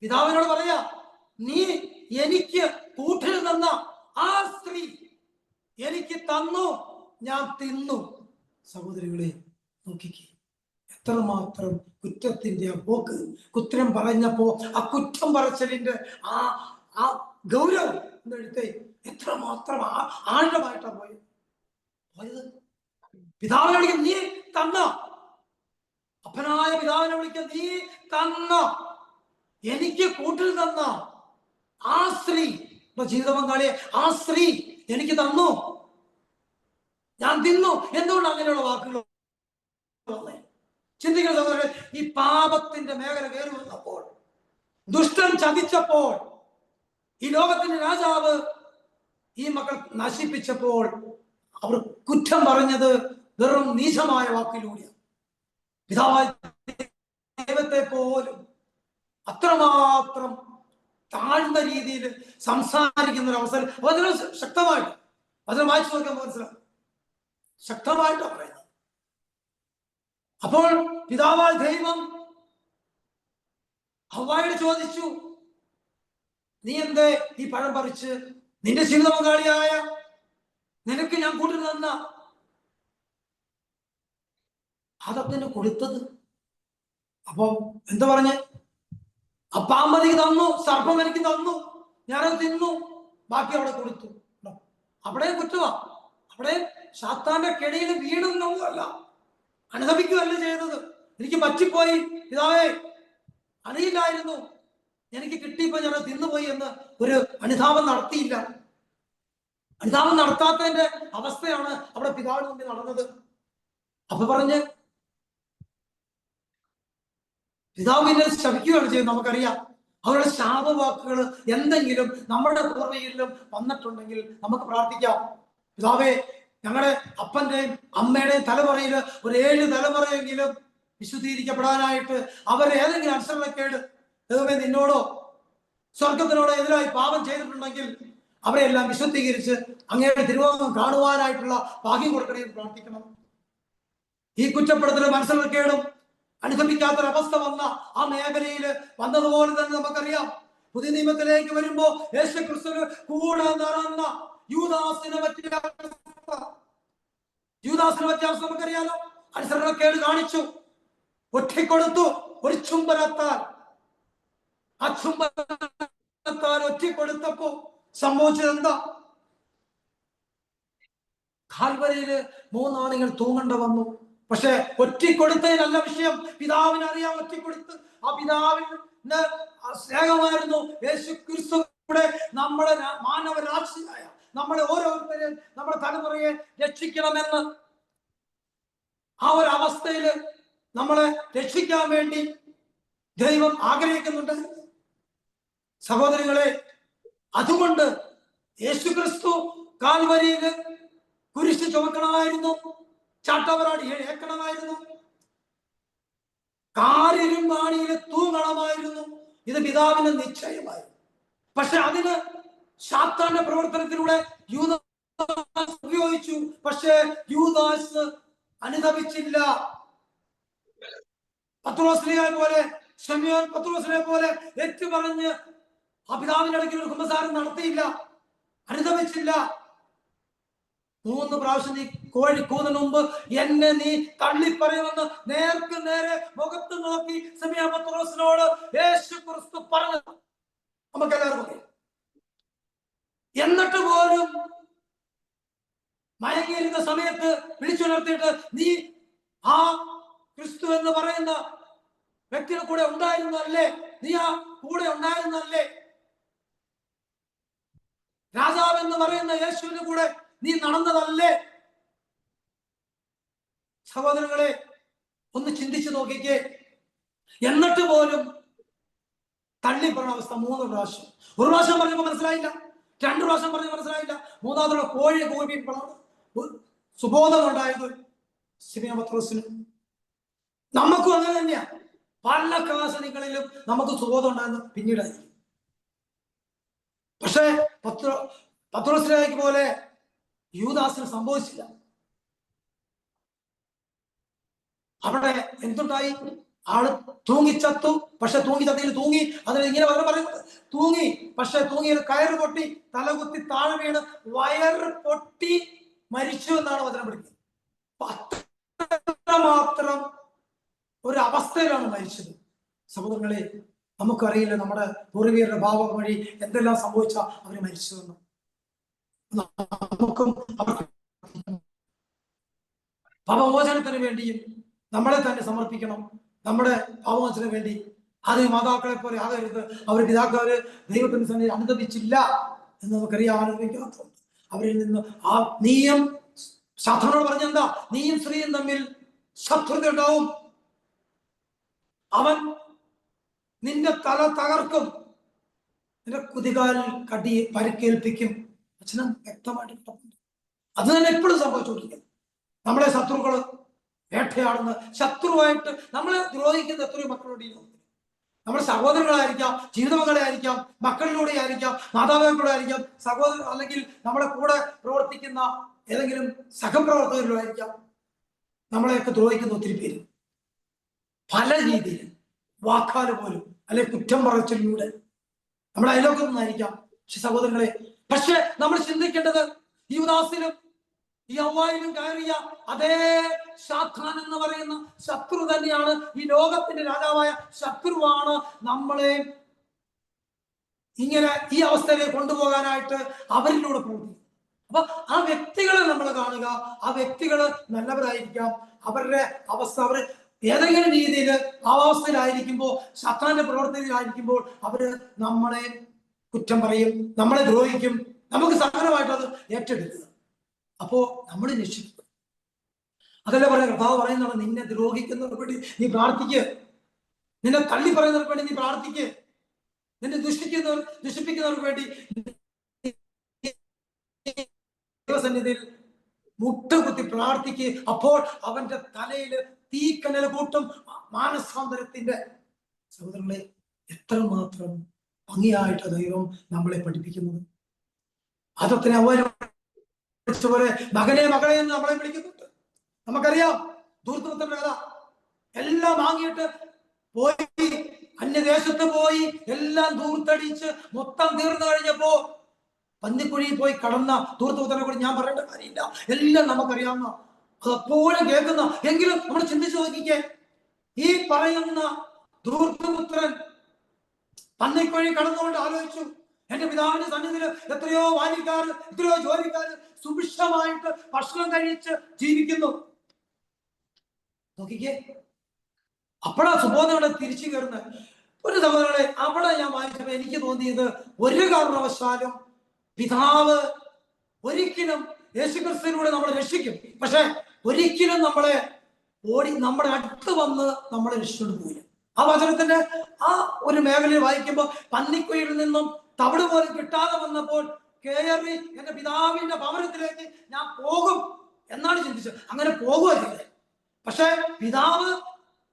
പിതാവിനോട് പറയാ, നീ എനിക്ക് കൂട്ടിൽ തന്ന ആ സ്ത്രീ എനിക്ക് തന്നു, ഞാൻ തിന്നു. സഹോദരികളെ, നോക്കിക്കേ, എത്രമാത്രം കുറ്റത്തിന്റെ ആ പോക്ക്. കുറ്റം പറഞ്ഞപ്പോ ആ കുറ്റം പറച്ചിലിന്റെ ആ ഗൗരവം എന്നെടുത്തേ എത്രമാത്രം ആഴമായിട്ടാണ് പോയത്. പിതാവിനെ വിളിക്കും, നീ തന്ന. അപ്പനായ പിതാവിനെ വിളിക്കും, നീ തന്ന, എനിക്ക് കൂട്ടിൽ തന്ന ആ സ്ത്രീ, ജീവിത പങ്കാളിയെ ആ സ്ത്രീ എനിക്ക് തന്നു, ഞാൻ തിന്നു. എന്തുകൊണ്ട് അങ്ങനെയുള്ള വാക്കുകൾ? ചിന്തിക്കുന്ന സഹോദരൻ, ഈ പാപത്തിന്റെ മേഖല കയറി വന്നപ്പോൾ, ദുഷ്ടൻ ചതിച്ചപ്പോൾ, ഈ ലോകത്തിന്റെ രാജാവ് ഈ മക്കൾ നശിപ്പിച്ചപ്പോൾ അവർ കുറ്റം പറഞ്ഞത് വെറും നീചമായ വാക്കിലൂടെ. പിതാവായ ദൈവത്തെ പോലും അത്രമാത്രം താഴ്ന്ന രീതിയിൽ സംസാരിക്കുന്ന ഒരു അവസരം അതിന് ശക്തമായിട്ട് അതിനെ വായിച്ചു നോക്കാൻ മനസ്സിലാവും. ശക്തമായിട്ടാണ് പറയുന്നത്. അപ്പോൾ പിതാവായ ദൈവം ഹവ്വായോട് ചോദിച്ചു, നീ എന്തേ ഈ പഴം പറിച്ച് നിന്റെ ജീവിത പങ്കാളിയായ നിനക്ക് ഞാൻ കൂട്ടി തന്ന അതത്തിന് കൊടുത്തത്? അപ്പൊ എന്താ പറഞ്ഞേ? ആ പാമ്പ് എനിക്ക് തന്നു, സർപ്പം എനിക്ക് തന്നു, ഞാനത് തിന്നു, ബാക്കി അവിടെ കൊടുത്തു. അവിടെ കുറ്റവാ. അവിടെ സാത്താന്റെ കെണിയിൽ വീണെന്നൊന്നുമല്ല, അനുദപിക്കുകയല്ല ചെയ്തത്. എനിക്ക് പറ്റിപ്പോയി പിതാവേ, അറിയില്ലായിരുന്നു, എനിക്ക് കിട്ടിയപ്പോ ഞാൻ തിന്നുപോയി എന്ന് ഒരു അനുതാപം നടത്തിയില്ല. അനുതാപം നടത്താത്തതിന്റെ അവസ്ഥയാണ് അവിടെ പിതാവിന് മുമ്പിൽ നടന്നത്. അപ്പൊ പറഞ്ഞ് പിതാവിനെ ശപിക്കുകയാണ് ചെയ്യുന്നത്. നമുക്കറിയാം അവരുടെ ശാപവാക്കുകൾ എന്തെങ്കിലും നമ്മുടെ ഓർമ്മയിലും വന്നിട്ടുണ്ടെങ്കിൽ നമുക്ക് പ്രാർത്ഥിക്കാം. പിതാവേ, ഞങ്ങളുടെ അപ്പന്റെയും അമ്മയുടെയും തലമുറയിൽ ഒരു 7 തലമുറയെങ്കിലും വിശുദ്ധീകരിക്കപ്പെടാനായിട്ട് അവരെ ഏതെങ്കിലും അനുസരണക്കേട് ദൈവമേ നിന്നോടോ സ്വർഗത്തിനോടോ എതിരായി പാപം ചെയ്തിട്ടുണ്ടെങ്കിൽ അവരെല്ലാം വിശുദ്ധീകരിച്ച് അങ്ങയുടെ തിരുവോകം കാണുവാനായിട്ടുള്ള ഭാഗ്യം കൊടുക്കണമെന്ന് പ്രാർത്ഥിക്കണം. ഈ കുറ്റപ്പെടുത്തലും മനസ്സിലാക്കേടും അനുഗമിക്കാത്തൊരവസ്ഥ വന്ന ആ മേഖലയിൽ വന്നതുപോലെ തന്നെ നമുക്കറിയാം. പുതിയ നിയമത്തിലേക്ക് വരുമ്പോ യേശു ക്രിസ്തുവിന് കൂടെ നടന്ന യൂദാസിനെ പറ്റിയ അവസ്ഥ നമുക്കറിയാലോ. അനുസരണക്കേട് കാണിച്ചു, ഒറ്റിക്കൊടുത്തു ഒരു ചുംബനത്താൽ. ആ ചുംബനത്താൽ ഒറ്റിക്കൊടുത്തപ്പോ സംഭവിച്ചത് എന്താ? കാൽവരിയില് 3 ആണികൾ തൂങ്ങേണ്ട വന്നു. പക്ഷെ ഒറ്റിക്കൊടുത്തതിനല്ല വിഷയം. പിതാവിന് അറിയാം ഒറ്റിക്കൊടുത്ത്. ആ പിതാവിന് സ്നേഹമായിരുന്നു യേശു ക്രിസ്തുവിടെ നമ്മുടെ മാനവരാശിയായ നമ്മളെ ഓരോരുത്തരെയും നമ്മുടെ തലമുറയെ രക്ഷിക്കണമെന്ന് ആ ഒരു അവസ്ഥയിൽ നമ്മളെ രക്ഷിക്കാൻ വേണ്ടി ദൈവം ആഗ്രഹിക്കുന്നുണ്ട് സഹോദരങ്ങളെ. അതുകൊണ്ട് യേശു ക്രിസ്തു കാൽവരിയിൽ കുരിശ് ചുമക്കണമായിരുന്നു, ചാട്ടവരാടി ഏക്കണമായിരുന്നു, കാലിലും കാണിയിൽ തൂങ്ങണമായിരുന്നു. ഇത് പിതാവിന് നിശ്ചയമായിരുന്നു. പക്ഷെ അതിന് സാത്താന്റെ പ്രവർത്തനത്തിലൂടെ യൂദാസ് ഉപയോഗിച്ചു. പക്ഷെ യൂദാസ് അനുതപിച്ചില്ല. പത്രോസ്ലിയെ പോലെ, ശമയോൻ പത്രോസിനെ പോലെ ഏറ്റുപറഞ്ഞ് ആ പിതാവിന്റെ അടുക്കൽ ഒരു കുമ്പസാരം നടത്തിയില്ല, അനുതപിച്ചില്ല. 3 പ്രാവശ്യം നീ കോഴി കൂന്നതിന് മുമ്പ് എന്നെ നീ തള്ളിപ്പറയുമെന്ന് നേർക്ക് നേരെ മുഖത്ത് നോക്കി ശമയോൻ പത്രോസിനോട് യേശു ക്രിസ്തു പറഞ്ഞത് നമുക്ക് എല്ലാവർക്കും അറിയാം. എന്നിട്ട് പോലും മയങ്ങിയിരുന്ന സമയത്ത് വിളിച്ചുണർത്തിയിട്ട് നീ ആ ക്രിസ്തു എന്ന് പറയുന്ന വ്യക്തിയുടെ കൂടെ ഉണ്ടായിരുന്നല്ലേ, നീ ആ കൂടെ ഉണ്ടായിരുന്നല്ലേ, രാജാവ് എന്ന് പറയുന്ന യേശുവിന്റെ കൂടെ നീ നടന്നതല്ലേ? സഹോദരങ്ങളെ, ഒന്ന് ചിന്തിച്ചു നോക്കിക്കേ. എന്നിട്ട് പോലും തള്ളിപ്പറഞ്ഞ അവസ്ഥ 3 പ്രാവശ്യം. 1 പ്രാവശ്യം പറഞ്ഞപ്പോ മനസ്സിലായില്ല, 2 പ്രാവശ്യം പറഞ്ഞ് മനസ്സിലായില്ല, 3ാമത്തെ കോഴി കൂവിയപ്പോഴാണ് സുബോധം ഉണ്ടായത് ശിമയോൻ പത്രോസിന്. നമുക്കും അങ്ങനെ തന്നെയാ. പല കാസനികളിലും നമുക്ക് സുബോധം ഉണ്ടാകുന്ന പിന്നീടായിരിക്കും. പക്ഷേ പത്രോസിലേക്ക് പോലെ യൂദാസിന് സംഭവിച്ചില്ല. അവിടെ എന്തുണ്ടായി? ആള് തൂങ്ങിച്ചത്തു. പക്ഷെ തൂങ്ങിച്ചത്തിൽ തൂങ്ങി, അതിന് ഇങ്ങനെ പറയുന്നത് തൂങ്ങി, പക്ഷെ തൂങ്ങിയത് കയറ് പൊട്ടി, തലകുത്തി താഴെ വീണ് വയറ് പൊട്ടി മരിച്ചു എന്നാണ് വചനം പഠിക്കുന്നത്. അത്രമാത്രം ഒരു അവസ്ഥയിലാണ് മരിച്ചത്. സഹോദരങ്ങളെ, നമുക്കറിയില്ല നമ്മുടെ പൂർവികരുടെ ഭാവം വഴി എന്തെല്ലാം സംഭവിച്ച അവര് മരിച്ചതെന്ന്. നമുക്കും പാപമോചനത്തിന് വേണ്ടിയും നമ്മളെ തന്നെ സമർപ്പിക്കണം. നമ്മുടെ പാപമോചനത്തിന് വേണ്ടി അത് മാതാക്കളെ പോലെ ആകരുത്. അവർ പിതാക്കള് ദൈവത്തിന്റെ സന്നിധി അനുദപിച്ചില്ല എന്ന് നമുക്കറിയാം. അനുഭവിക്കാത്തത് അവരിൽ നിന്ന് ആ നീയും ശാസ്ത്രനോട് പറഞ്ഞെന്താ, നീയും സ്ത്രീയും തമ്മിൽ ശത്രുത ഉണ്ടാവും, അവൻ നിന്റെ തല തകർക്കും, നിന്റെ കുതികാലിൽ കടി പരിക്കേൽപ്പിക്കും. വചനം വ്യക്തമായിട്ട് കിടപ്പുണ്ട്. അത് തന്നെ എപ്പോഴും സംഭവിച്ചുകൊണ്ടിരിക്കുന്നു. നമ്മളെ ശത്രുക്കള് വേട്ടയാടുന്ന, ശത്രുവായിട്ട് നമ്മളെ ദ്രോഹിക്കുന്ന എത്രയോ മക്കളുടെ നമ്മുടെ സഹോദരങ്ങളായിരിക്കാം, ജീവിതമക്കളെ ആയിരിക്കാം, മക്കളിലൂടെ ആയിരിക്കാം, മാതാപിതാക്കളെ ആയിരിക്കാം, സഹോദരൻ അല്ലെങ്കിൽ നമ്മുടെ കൂടെ പ്രവർത്തിക്കുന്ന ഏതെങ്കിലും സഹപ്രവർത്തകരിലോ ആയിരിക്കാം. നമ്മളെയൊക്കെ ദ്രോഹിക്കുന്ന ഒത്തിരി പേര് പല രീതിയിൽ, വാക്കാല് പോലും, അല്ലെ കുറ്റം പറച്ചിലൂടെ, നമ്മുടെ അയലോക്കത്തൊന്നായിരിക്കാം. പക്ഷെ സഹോദരങ്ങളെ, പക്ഷെ നമ്മൾ ചിന്തിക്കേണ്ടത് യൂദാസിലും ഈ ഹവ്വായിലും കയറിയ അതേ സാത്താൻ എന്ന് പറയുന്ന ശത്രു തന്നെയാണ്, ഈ ലോകത്തിന്റെ രാജാവായ ശത്രുവാണ് നമ്മളെ ഇങ്ങനെ ഈ അവസ്ഥയിലേക്ക് കൊണ്ടുപോകാനായിട്ട് അവരിലൂടെ പ്രവർത്തിക്കും. അപ്പൊ ആ വ്യക്തികളെ നമ്മൾ കാണുക. ആ വ്യക്തികള് നല്ലവരായിരിക്കാം, അവരുടെ അവസ്ഥ, അവർ ഏതെങ്കിലും രീതിയിൽ അവസ്ഥയിലായിരിക്കുമ്പോൾ, ശത്താന്റെ പ്രവർത്തനത്തിലായിരിക്കുമ്പോൾ അവര് നമ്മളെ കുറ്റം പറയും, നമ്മളെ ദ്രോഹിക്കും. നമുക്ക് സഹനമായിട്ട് അത് ഏറ്റെടുക്കുക. അപ്പോ നമ്മൾ രക്ഷിക്കും. അതല്ലേ പറയാം, കർത്താവ് പറയുന്നതാണ്, നിന്നെ ദ്രോഹിക്കുന്നവർക്ക് വേണ്ടി നീ പ്രാർത്ഥിക്കുക, നിന്നെ തള്ളി പറയുന്നവർക്ക് വേണ്ടി നീ പ്രാർത്ഥിക്കുക, നിന്നെ ദുഷിപ്പിക്കുന്നവർക്ക് വേണ്ടി ദൈവസന്നിധിയിൽ മുട്ടുകുത്തി പ്രാർത്ഥിക്കുക. അപ്പോൾ അവന്റെ തലയിൽ തീക്കനൽ കൂട്ടും മാനസാന്തരത്തിന്റെ. സഹോദരങ്ങളെ, എത്രമാത്രം ഭംഗിയായിട്ട് ദൈവം നമ്മളെ പഠിപ്പിക്കുന്നത്. അതത്തിന് പോലെ മകനെ മകളെ എന്ന് നമ്മളെ വിളിക്കുന്നുണ്ട്. നമുക്കറിയാം ധൂർത്തപുത്രന്റെ കഥ. എല്ലാം വാങ്ങിയിട്ട് പോയി, അന്യദേശത്ത് പോയി, എല്ലാം ധൂർത്തടിച്ച് മൊത്തം തീർന്നു കഴിഞ്ഞപ്പോ പന്നിക്കുഴിയിൽ പോയി കടന്ന ധൂർത്തപുത്രനെ കൂടി ഞാൻ പറയേണ്ട കാര്യമില്ല, എല്ലാം നമുക്കറിയാവുന്ന, അതെപ്പോഴും കേൾക്കുന്ന. എങ്കിലും നമ്മൾ ചിന്തിച്ചു നോക്കിക്കേ, ഈ പറയുന്ന ധൂർത്തപുത്രൻ പന്നിക്കുഴി കടന്നുകൊണ്ട് ആലോചിച്ചു, എന്റെ പിതാവിന്റെ സന്നിധിയിൽ എത്രയോ വാലിക്കാർ, എത്രയോ ജോലിക്കാർ സുഭിക്ഷമായിട്ട് ഭക്ഷണം കഴിച്ച് ജീവിക്കുന്നു. നോക്കിക്കേ, അപ്പോഴാ സുബോധയോടെ തിരിച്ചു കയറുന്നത്. ഒരു സഹോദരങ്ങളെ, അവിടെ ഞാൻ വായിച്ചപ്പോ എനിക്ക് തോന്നിയത്, ഒരു കാരണവശാലും പിതാവ് ഒരിക്കലും യേശുക്രിസ്തുവിലൂടെ നമ്മളെ രക്ഷിക്കും, പക്ഷെ ഒരിക്കലും നമ്മളെ നമ്മുടെ അടുത്ത് വന്ന് നമ്മളെ രക്ഷിച്ചുകൊണ്ട് പോയില്ല. ആ വചനത്തിന്റെ ആ ഒരു മേഖലയിൽ വായിക്കുമ്പോൾ, പന്നിക്കുയിൽ നിന്നും തവിട് പോലും കിട്ടാതെ വന്നപ്പോൾ കയറി എന്റെ പിതാവിന്റെ ഭവനത്തിലേക്ക് ഞാൻ പോകും എന്നാണ് ചിന്തിച്ചത്. അങ്ങനെ പോകുക ചെയ്തത്. പക്ഷെ പിതാവ്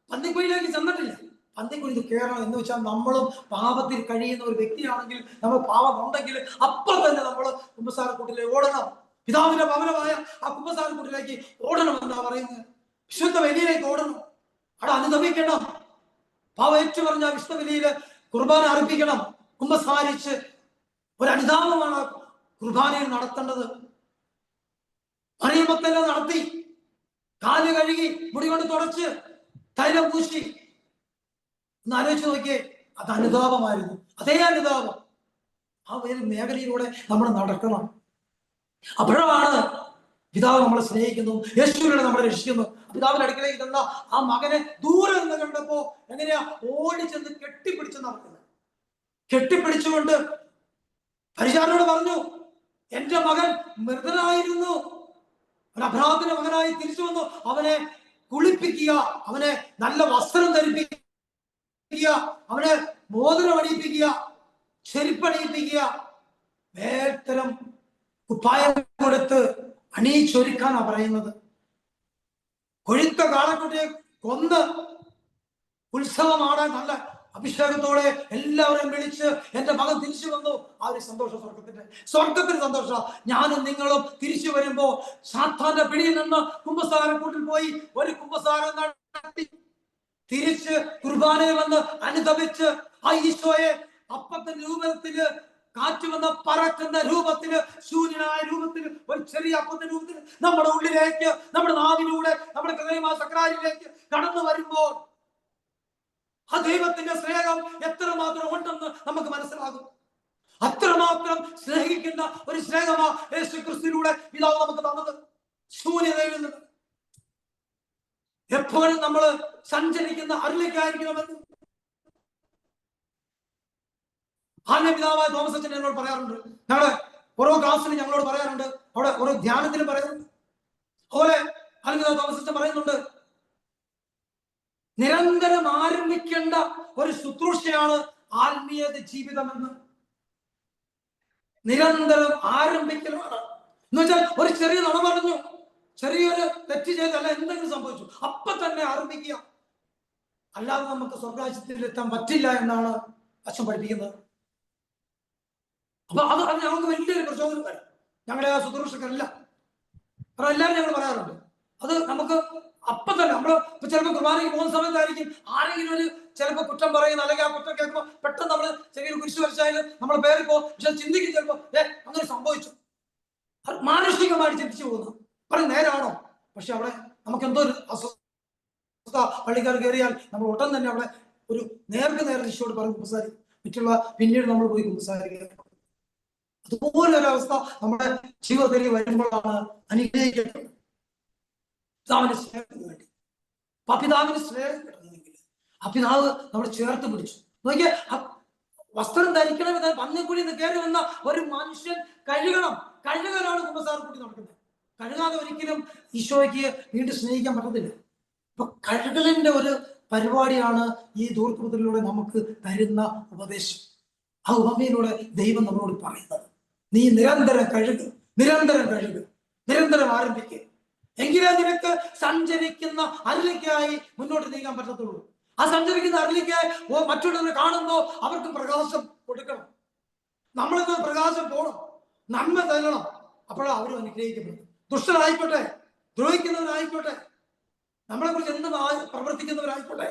പന്നിക്കുയിലേക്ക് ചെന്നിട്ടില്ല. പന്നിക്കുയിൽ കയറണം എന്ന് വെച്ചാൽ നമ്മളും പാപത്തിൽ കഴിയുന്ന ഒരു വ്യക്തിയാണെങ്കിൽ, നമ്മൾ പാപം ഉണ്ടെങ്കിൽ അപ്പോൾ തന്നെ നമ്മൾ കുമ്പസാരക്കൂട്ടിലേക്ക് ഓടണം. പിതാവിന്റെ ഭവനമായ ആ കുമ്പസാരക്കൂട്ടിലേക്ക് ഓടണം എന്നാ പറയുന്നത്. വിശുദ്ധ ബലിയിലേക്ക് ഓടണം, അവിടെ അനുഗമിക്കണം. പാവം ഏറ്റു പറഞ്ഞ വിശുദ്ധ ബലിയില് കുർബാന അർപ്പിക്കണം. കുമ്പസാരിച്ച് ഒരു അനുതാപമാണ് കുർബാനയിൽ നടത്തേണ്ടത്. മറിയമ്മത്തെല്ലാം നടത്തി, കാല് കഴുകി, മുടി കൊണ്ട് തുടച്ച്, തൈലം പൂശി. ഒന്ന് ആലോചിച്ച് നോക്കിയേ, അത് അനുതാപമായിരുന്നു. അതേ അനുതാപം ആ ഒരു മേഖലയിലൂടെ നമ്മൾ നടക്കണം. അപ്പോഴാണ് പിതാവ് നമ്മളെ സ്നേഹിക്കുന്നു, യേശുവിലൂടെ നമ്മളെ രക്ഷിക്കുന്നു. പിതാവിന്റെ അടുക്കലേക്ക് ചെന്ന ആ മകനെ ദൂരെ നിന്ന് കണ്ടപ്പോ എങ്ങനെയാ ഓടിച്ചെന്ന് കെട്ടിപ്പിടിച്ച് നടക്കുന്നത്. കെട്ടിപ്പിടിച്ചുകൊണ്ട് പരിചാരനോട് പറഞ്ഞു, എന്റെ മകൻ മൃതനായിരുന്നു, ഒരു അപരാധത്തിന്റെ മകനായി തിരിച്ചു വന്നു. അവനെ കുളിപ്പിക്കുക, അവനെ നല്ല വസ്ത്രം ധരിപ്പിക്കുക, അവനെ മോതിരം അണിയിപ്പിക്കുക, ചെരുപ്പണിയിപ്പിക്കുക, വേത്തരം കുപ്പായം കൊടുത്ത് അണിയിച്ചൊരുക്കാനാ പറയുന്നത്. കൊഴുത്ത കാളക്കുട്ടിയെ കൊന്ന് ഉത്സവമാടാൻ നല്ല അഭിഷേകത്തോടെ എല്ലാവരെയും വിളിച്ച് എന്റെ മകൻ തിരിച്ചു വന്നു. ആ ഒരു സന്തോഷം സ്വർഗത്തിന് സന്തോഷം. ഞാനും നിങ്ങളും തിരിച്ചു വരുമ്പോ സാത്താന്റെ പിടിയിൽ നിന്ന് കുമ്പസാരക്കൂട്ടിൽ പോയി ഒരു കുമ്പസാരം നടത്തി തിരിച്ച് കുർബാനയിൽ വന്ന് അനുദപിച്ച് ആ ഈശോയെ അപ്പത്തിന്റെ രൂപത്തില്, കാറ്റ് വന്ന പറക്കുന്ന രൂപത്തില്, ശൂന്യനായ രൂപത്തില്, ഒരു ചെറിയ അപ്പത്തിന്റെ രൂപത്തില് നമ്മുടെ ഉള്ളിലേക്ക്, നമ്മുടെ നാവിലൂടെ, നമ്മുടെ ഹൃദയമായ സക്രാരിയിലേക്ക് കടന്നു വരുമ്പോൾ ആ ദൈവത്തിന്റെ സ്നേഹം എത്രമാത്രം ഉണ്ടെന്ന് നമുക്ക് മനസ്സിലാകും. അത്രമാത്രം സ്നേഹിക്കുന്ന ഒരു സ്നേഹമാ യേശു ക്രിസ്തുവിലൂടെ പിതാവ് നമുക്ക് തന്നത്. ശൂന്യതയിൽ നിന്ന് എപ്പോഴും നമ്മൾ സഞ്ചരിക്കുന്ന അറിലേക്കായിരിക്കണമെന്ന് പിതാവായ തോമസ് അച്ഛൻ എന്നോട് പറയാറുണ്ട്. ഞങ്ങള് ഓരോ ക്ലാസ്സിലും ഞങ്ങളോട് പറയാറുണ്ട്, അവിടെ ഓരോ ധ്യാനത്തിലും പറയുന്നുണ്ട്. അതുപോലെ തോമസ് അച്ഛൻ പറയുന്നുണ്ട്, നിരന്തരം ആരംഭിക്കേണ്ട ഒരു ശുശ്രൂഷയാണ് ആത്മീയ ജീവിതമെന്ന്. നിരന്തരം ആരംഭിക്കലാണ് എന്ന് വെച്ചാൽ, ഒരു ചെറിയ നുണ പറഞ്ഞു, ചെറിയൊരു തെറ്റ് ചെയ്തല്ല, എന്തെങ്കിലും സംഭവിച്ചു, അപ്പൊ തന്നെ ആരംഭിക്കുക. അല്ലാതെ നമുക്ക് സ്വർഗ്ഗരാജ്യത്തിൽ എത്താൻ പറ്റില്ല എന്നാണ് അച്ഛൻ പഠിപ്പിക്കുന്നത്. അപ്പൊ അത് ഞങ്ങൾക്ക് വലിയൊരു പ്രചോദനം തരും. ഞങ്ങളുടെ ആ ശുശ്രൂഷക്കല്ല, കാരണം എല്ലാവരും ഞങ്ങൾ പറയാറുണ്ട്, അത് നമുക്ക് അപ്പൊ തന്നെ നമ്മൾ ചിലപ്പോൾ കുർബാനയ്ക്ക് പോകുന്ന സമയത്തായിരിക്കും ആരെങ്കിലും ഒരു ചിലപ്പോൾ കുറ്റം പറയുന്ന, അല്ലെങ്കിൽ ആ കുറ്റം കേൾക്കുമ്പോൾ പെട്ടെന്ന് നമ്മൾ ചെറിയൊരു കുരിശ് വരച്ചായാലും നമ്മളെ പേരിപ്പോ, പക്ഷെ ചിന്തിക്കും ചിലപ്പോ അങ്ങനെ സംഭവിച്ചു, മാനുഷികമായിട്ട് ചിന്തിച്ചു പോകുന്നു. പറയും നേരാണോ? പക്ഷെ അവിടെ നമുക്ക് എന്തോ ഒരു അസ്വസ്ഥ, പള്ളിക്കാർ കയറിയാൽ നമ്മൾ ഒട്ടം തന്നെ അവിടെ ഒരു നേർക്ക് നേരെ ദിശയോട് പറഞ്ഞ് കുമ്പസാരിക്കും, മറ്റുള്ള പിന്നീട് നമ്മൾ പോയി കുമ്പസാരിക്കുക. അതുപോലെ ഒരു അവസ്ഥ നമ്മുടെ ജീവിതത്തിൽ വരുമ്പോഴാണ് അനുഗ്രഹിക്കേണ്ടത്. പിതാവിന്റെ സ്നേഹത്തിന് വേണ്ടി, പിതാവിന് സ്നേഹം കിട്ടണമെങ്കിൽ ആ പിതാവ് നമ്മൾ ചേർത്ത് പിടിച്ചു. നോക്കിയ വസ്ത്രം ധരിക്കണമെന്ന് പന്നിക്കുഴി കയറി വന്ന ഒരു മനുഷ്യൻ കഴുകലാണ് കുമ്പസാരക്കുട്ടി നടക്കുന്നത്. കഴുകാതെ ഒരിക്കലും ഈശോയ്ക്ക് വീണ്ടും സ്നേഹിക്കാൻ പറ്റത്തില്ല. അപ്പൊ കഴുകലിന്റെ ഒരു പരിപാടിയാണ് ഈ ദൂർക്കൃതിലൂടെ നമുക്ക് തരുന്ന ഉപദേശം. ആ ഉപമയിലൂടെ ദൈവം നമ്മളോട് പറയുന്നത്, നീ നിരന്തരം കഴുകുക, നിരന്തരം ആരംഭിക്കുക, എങ്കിലേ നിനക്ക് സഞ്ചരിക്കുന്ന അരളിക്കായി മുന്നോട്ട് നീങ്ങാൻ പറ്റത്തുള്ളൂ. ആ സഞ്ചരിക്കുന്ന അരളിക്കായി മറ്റുള്ളവരെ കാണുമ്പോൾ അവർക്ക് പ്രകാശം കൊടുക്കണം. നമ്മളിന്ന് പ്രകാശം പോകണം, നന്മ തരണം, അപ്പോഴാണ് അവരും അനുഗ്രഹിക്കപ്പെടുന്നത്. ദുഷ്ടരായിക്കോട്ടെ, ദ്രോഹിക്കുന്നവരായിക്കോട്ടെ, നമ്മളെ കുറിച്ച് എന്ത് പ്രവർത്തിക്കുന്നവരായിക്കോട്ടെ,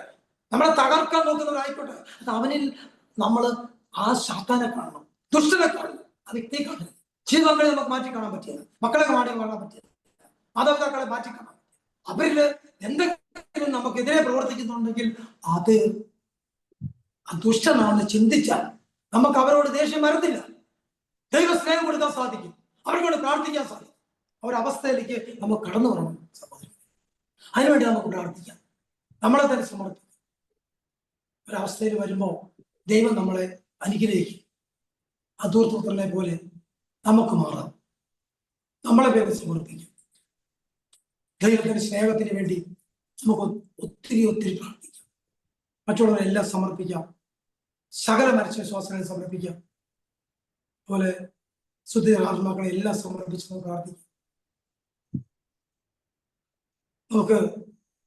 നമ്മളെ തകർക്കാൻ നോക്കുന്നവരായിക്കോട്ടെ, അത് അവനിൽ നമ്മൾ ആ സാത്താനെ കാണണം, ദുഷ്ടനെ കാണണം, ആ വ്യക്തിയെ കാണണം. ജീവിതങ്ങളെ നമുക്ക് മാറ്റി കാണാൻ പറ്റിയത്, മക്കളെ മാറ്റി കാണാൻ പറ്റിയത്, മാതാപിതാക്കളെ മാറ്റി കാണാൻ പറ്റിയത്. അവരില് എന്തെങ്കിലും നമുക്കെതിരെ പ്രവർത്തിക്കുന്നുണ്ടെങ്കിൽ അത് ദുഷ്ടനാണെന്ന് ചിന്തിച്ചാൽ നമുക്ക് അവരോട് ദേഷ്യം വരത്തില്ല. ദൈവ സ്നേഹം കൊടുക്കാൻ സാധിക്കും, അവരോട് പ്രാർത്ഥിക്കാൻ സാധിക്കും. അവരവസ്ഥയിലേക്ക് നമുക്ക് കടന്നു വരണം സഹോദരൻ. അതിനുവേണ്ടി നമുക്ക് പ്രാർത്ഥിക്കാം. നമ്മളെ തന്നെ സമർപ്പിക്കും. ഒരവസ്ഥയിൽ വരുമ്പോൾ ദൈവം നമ്മളെ അനുഗ്രഹിക്കും. അധൂർത്തപുത്രനെ പോലെ നമുക്ക് മാറാം. നമ്മളെ പേര് സമർപ്പിക്കും. ദൈവത്തിന്റെ സ്നേഹത്തിന് വേണ്ടി നമുക്ക് ഒത്തിരി ഒത്തിരി പ്രാർത്ഥിക്കാം. മറ്റുള്ളവരെല്ലാം സമർപ്പിക്കാം. സകല മനുഷ്യ വിശ്വാസങ്ങളെ സമർപ്പിക്കാം. അതുപോലെ ശുദ്ധീകരണാത്മാക്കളെ എല്ലാം സമർപ്പിച്ച് നമുക്ക് പ്രാർത്ഥിക്കാം. നമുക്ക്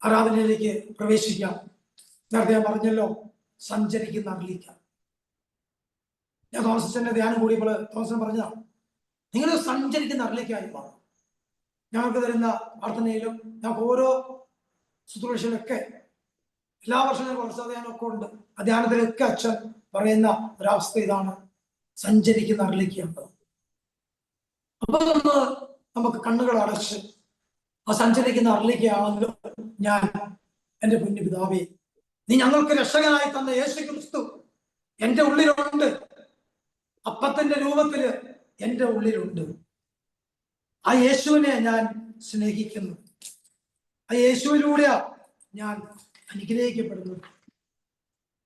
ആരാധനയിലേക്ക് പ്രവേശിക്കാം. നേരത്തെ ഞാൻ പറഞ്ഞല്ലോ, സഞ്ചരിക്കുന്ന അർലിക്കാം. ഞാൻ തോമസിന്റെ ധ്യാനം കൂടിയപ്പോൾ തോമസൻ പറഞ്ഞതാണ്, നിങ്ങൾ സഞ്ചരിക്കുന്ന അർലിക്കായി മാറും. ഞങ്ങൾക്ക് തരുന്ന പ്രാർത്ഥനയിലും ഞങ്ങൾക്ക് ഓരോ ശുശ്രൂഷയിലൊക്കെ എല്ലാ വർഷവും പ്രോത്സാഹനമൊക്കെ ഉണ്ട്. ആ ധ്യാനത്തിലൊക്കെ അച്ഛൻ പറയുന്ന ഒരവസ്ഥ ഇതാണ്, സഞ്ചരിക്കുന്ന അർലിക്കാണ്. അപ്പൊ നമുക്ക് കണ്ണുകൾ അടച്ച് ആ സഞ്ചരിക്കുന്ന അർലിക്കയാണല്ലോ ഞാൻ, എൻ്റെ കുഞ്ഞു പിതാവേ, നീ ഞങ്ങൾക്ക് രക്ഷകനായി തന്ന യേശു ക്രിസ്തു എൻ്റെ ഉള്ളിലുണ്ട്. അപ്പത്തിന്റെ രൂപത്തില് എൻ്റെ ഉള്ളിലുണ്ട്. ആ യേശുവിനെ ഞാൻ സ്നേഹിക്കുന്നു. ആ യേശുവിലൂടെയാ ഞാൻ അനുഗ്രഹിക്കപ്പെടുന്നു.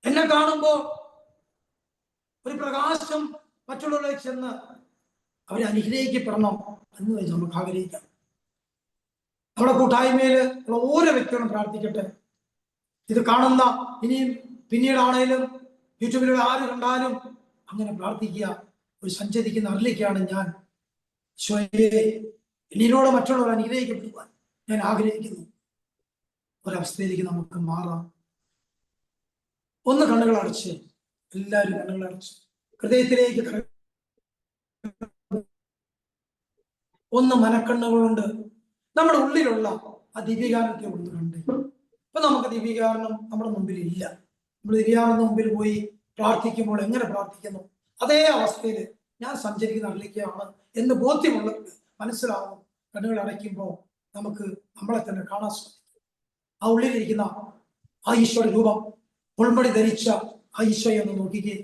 എന്നെ കാണുമ്പോ ഒരു പ്രകാശം മറ്റുള്ളവരിലേക്ക് ചെന്ന് അവരെ അനുഗ്രഹിക്കപ്പെടണം എന്ന് നമുക്ക് ആഗ്രഹിക്കാം. നമ്മുടെ കൂട്ടായ്മയിൽ ഉള്ള ഓരോ വ്യക്തികളും പ്രാർത്ഥിക്കട്ടെ. ഇത് കാണുന്ന ഇനിയും പിന്നീടാണേലും യൂട്യൂബിലൂടെ ആര് കണ്ടാലും അങ്ങനെ പ്രാർത്ഥിക്കുക. ഒരു സഞ്ചരിക്കുന്ന അർലിക്കാണ് ഞാൻ. ഈശോയെ, എന്നിലൂടെ മറ്റുള്ളവർ അനുഗ്രഹിക്കപ്പെടുവാൻ ഞാൻ ആഗ്രഹിക്കുന്നു. ഒരവസ്ഥയിലേക്ക് നമുക്ക് മാറാം. ഒന്ന് കണ്ണുകൾ അടച്ച്, എല്ലാവരും കണ്ണുകൾ അടച്ച് ഹൃദയത്തിലേക്ക് ഒന്ന് മനക്കണ്ണുകളുണ്ട് നമ്മുടെ ഉള്ളിലുള്ള ആ ദിവ്യകാരണത്തെ ഒന്ന് കണ്ട്. ഇപ്പൊ നമുക്ക് ദിവ്യകാരണം നമ്മുടെ മുമ്പിൽ ഇല്ല. നമ്മൾ ദിവ്യകാരണത്തിന് മുമ്പിൽ പോയി പ്രാർത്ഥിക്കുമ്പോൾ എങ്ങനെ പ്രാർത്ഥിക്കുന്നു അതേ അവസ്ഥയിൽ ഞാൻ സഞ്ചരിക്കുന്ന അർലിക്കയാണ് എന്ന് ബോധ്യമുള്ളവർക്ക് മനസ്സിലാവും. കണ്ണുകൾ അടയ്ക്കുമ്പോൾ നമുക്ക് നമ്മളെ തന്നെ കാണാൻ സാധിക്കും. ആ ഉള്ളിലിരിക്കുന്ന ആ ഈശോയുടെ രൂപം, മുൾമുടി ധരിച്ച ആ ഈശോയെ ഒന്ന് നോക്കിക്കേ.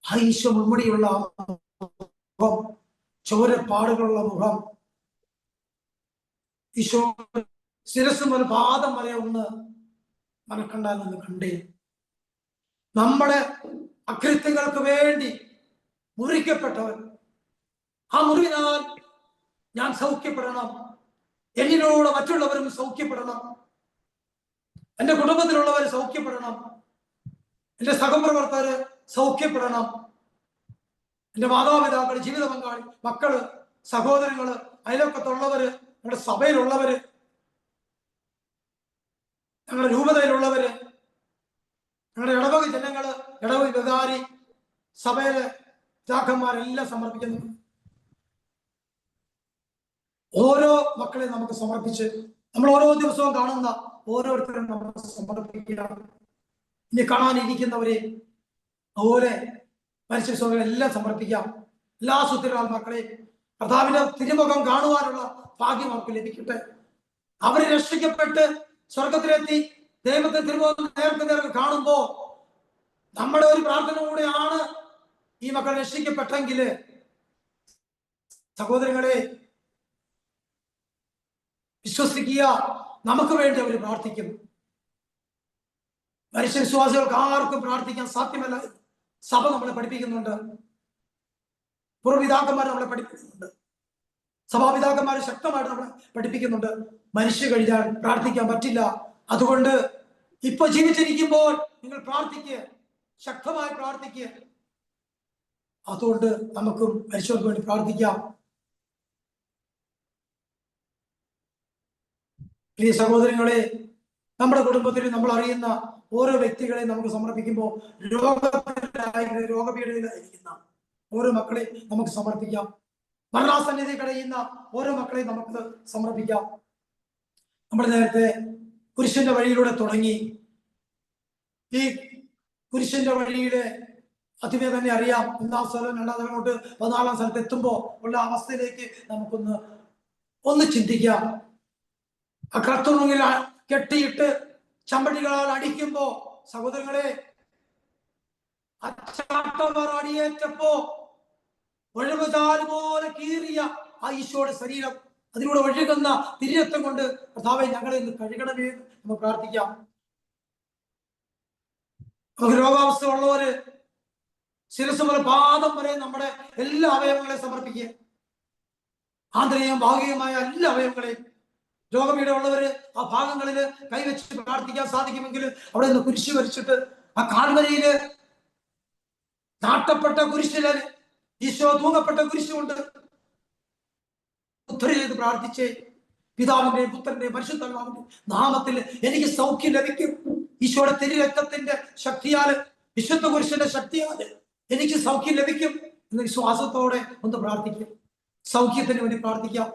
ആ ഈശോ മുൾമുടിയുള്ള മുഖം, ചോരപ്പാടുകളുള്ള മുഖം, ഈശോ ശിരസ് മുതൽ പാദം വരെ ഒന്ന് മനക്കണ്ടാൽ നിന്ന് കണ്ടേ. നമ്മുടെ അകൃത്യങ്ങൾക്ക് വേണ്ടി മുറിക്കപ്പെട്ടവൻ, ആ മുറിവിനാൽ ഞാൻ സൗഖ്യപ്പെടണം, എന്നിലൂടെ മറ്റുള്ളവരും സൗഖ്യപ്പെടണം, എൻ്റെ കുടുംബത്തിലുള്ളവർ സൗഖ്യപ്പെടണം, എൻ്റെ സഹപ്രവർത്തകര് സൗഖ്യപ്പെടണം, എൻ്റെ മാതാപിതാക്കൾ, ജീവിത പങ്കാളി, മക്കള്, സഹോദരങ്ങള്, അയൽവക്കത്തുള്ളവര്, നമ്മുടെ സഭയിലുള്ളവര്, ഞങ്ങളുടെ രൂപതയിലുള്ളവര്, ഞങ്ങളുടെ ഇടവക ജനങ്ങള്, ഇടവക വികാരി, സഭയിലെ പിതാക്കന്മാരെല്ലാം സമർപ്പിക്കുന്നു. ഓരോ മക്കളെ നമുക്ക് സമർപ്പിച്ച് നമ്മൾ ഓരോ ദിവസവും കാണുന്ന ഓരോരുത്തരും നമുക്ക് സമർപ്പിക്കുകയാണ്. ഇനി കാണാനിരിക്കുന്നവരെ അതുപോലെ മരിച്ച വിശ്വാസികളെല്ലാം സമർപ്പിക്കാം. എല്ലാ സുത്തിരാൽ മക്കളെ കർത്താവിന്റെ തിരുമുഖം കാണുവാനുള്ള ഭാഗ്യം അവർക്ക് ലഭിക്കട്ടെ. അവര് രക്ഷിക്കപ്പെട്ട് സ്വർഗത്തിലെത്തി ദൈവത്തെ തിരുമുഖം നേർക്ക് കാണുമ്പോ നമ്മുടെ ഒരു പ്രാർത്ഥന കൂടെയാണ് ഈ മക്കൾ രക്ഷിക്കപ്പെട്ടെങ്കിൽ സഹോദരങ്ങളെ വിശ്വസിക്കുക, നമുക്ക് വേണ്ടി അവർ പ്രാർത്ഥിക്കും. മനുഷ്യ വിശ്വാസികൾക്ക് ആർക്കും പ്രാർത്ഥിക്കാൻ സാധ്യമല്ല. സഭ നമ്മളെ പഠിപ്പിക്കുന്നുണ്ട്, പൂർവ്വപിതാക്കന്മാർ നമ്മളെ പഠിപ്പിക്കുന്നുണ്ട്, സഭാപിതാക്കന്മാർ ശക്തമായിട്ട് നമ്മളെ പഠിപ്പിക്കുന്നുണ്ട്. മനുഷ്യ കഴിഞ്ഞാൽ പ്രാർത്ഥിക്കാൻ പറ്റില്ല. അതുകൊണ്ട് ഇപ്പൊ ജീവിച്ചിരിക്കുമ്പോൾ നിങ്ങൾ പ്രാർത്ഥിക്കുക, ശക്തമായി പ്രാർത്ഥിക്കുക. അതുകൊണ്ട് നമുക്കും മനുഷ്യർക്ക് വേണ്ടി പ്രാർത്ഥിക്കാം. പ്രിയ സഹോദരങ്ങളെ, നമ്മുടെ കുടുംബത്തിൽ നമ്മൾ അറിയുന്ന ഓരോ വ്യക്തികളെ നമുക്ക് സമർപ്പിക്കുമ്പോൾ രോഗപീഠയിലായിരിക്കുന്ന ഓരോ മക്കളെ നമുക്ക് സമർപ്പിക്കാം. മരണാസന്നിധി കഴിയുന്ന ഓരോ മക്കളെ നമുക്ക് സമർപ്പിക്കാം. നമ്മൾ നേരത്തെ കുരിശിന്റെ വഴിയിലൂടെ തുടങ്ങി. ഈ കുരിശിന്റെ വഴിയുടെ അതിമേ തന്നെ അറിയാം. 1-ാം സ്ഥലം 2-ാം സ്ഥലം കൊണ്ട് 14-ാം സ്ഥലത്ത് എത്തുമ്പോ ഉള്ള അവസ്ഥയിലേക്ക് നമുക്കൊന്ന് ചിന്തിക്കാം. ആ കർത്തുറുങ്ങിൽ കെട്ടിയിട്ട് ചമ്പടികളാൽ അടിക്കുമ്പോ സഹോദരങ്ങളെ, അച്ചാട്ടവർ അടിയേറ്റപ്പോ ഒഴുകുതാൽ പോലെ കീറിയ ആ ഈശോയുടെ ശരീരം, അതിലൂടെ ഒഴുകുന്ന തിരിരത്തം കൊണ്ട് കർത്താവേ ഞങ്ങളെ ഇന്ന് കഴുകണമേ എന്ന് പ്രാർത്ഥിക്കാം. നമുക്ക് രോഗാവസ്ഥ ഉള്ളവര് ശിരസ് മുതൽ പാദം വരെ നമ്മുടെ എല്ലാ അവയവങ്ങളെയും സമർപ്പിക്കുക. ആന്തരികവും ഭാഗികമായ എല്ലാ അവയവങ്ങളെയും. രോഗപീഠ ഉള്ളവര് ആ ഭാഗങ്ങളിൽ കൈവച്ച് പ്രാർത്ഥിക്കാൻ സാധിക്കുമെങ്കിൽ അവിടെ നിന്ന് കുരിശ് വരച്ചിട്ട് ആ കാൽവരിയില് നാട്ടപ്പെട്ട കുരിശില് ഈശോ തൂങ്ങപ്പെട്ട കുരിശുകൊണ്ട് ഉദ്ധരി ചെയ്ത് പ്രാർത്ഥിച്ചേ, പിതാവിന്റെയും പുത്രന്റെയും പരിശുദ്ധാത്മാവിന്റെ നാമത്തിൽ എനിക്ക് സൗഖ്യം ലഭിക്കും. ഈശോയുടെ തിരുരക്തത്തിന്റെ ശക്തിയാല്, വിശുദ്ധ കുരിശിന്റെ ശക്തിയാല് എനിക്ക് സൗഖ്യം ലഭിക്കും എന്ന വിശ്വാസത്തോടെ ഒന്ന് പ്രാർത്ഥിക്കാം. സൗഖ്യത്തിന് വേണ്ടി പ്രാർത്ഥിക്കാം,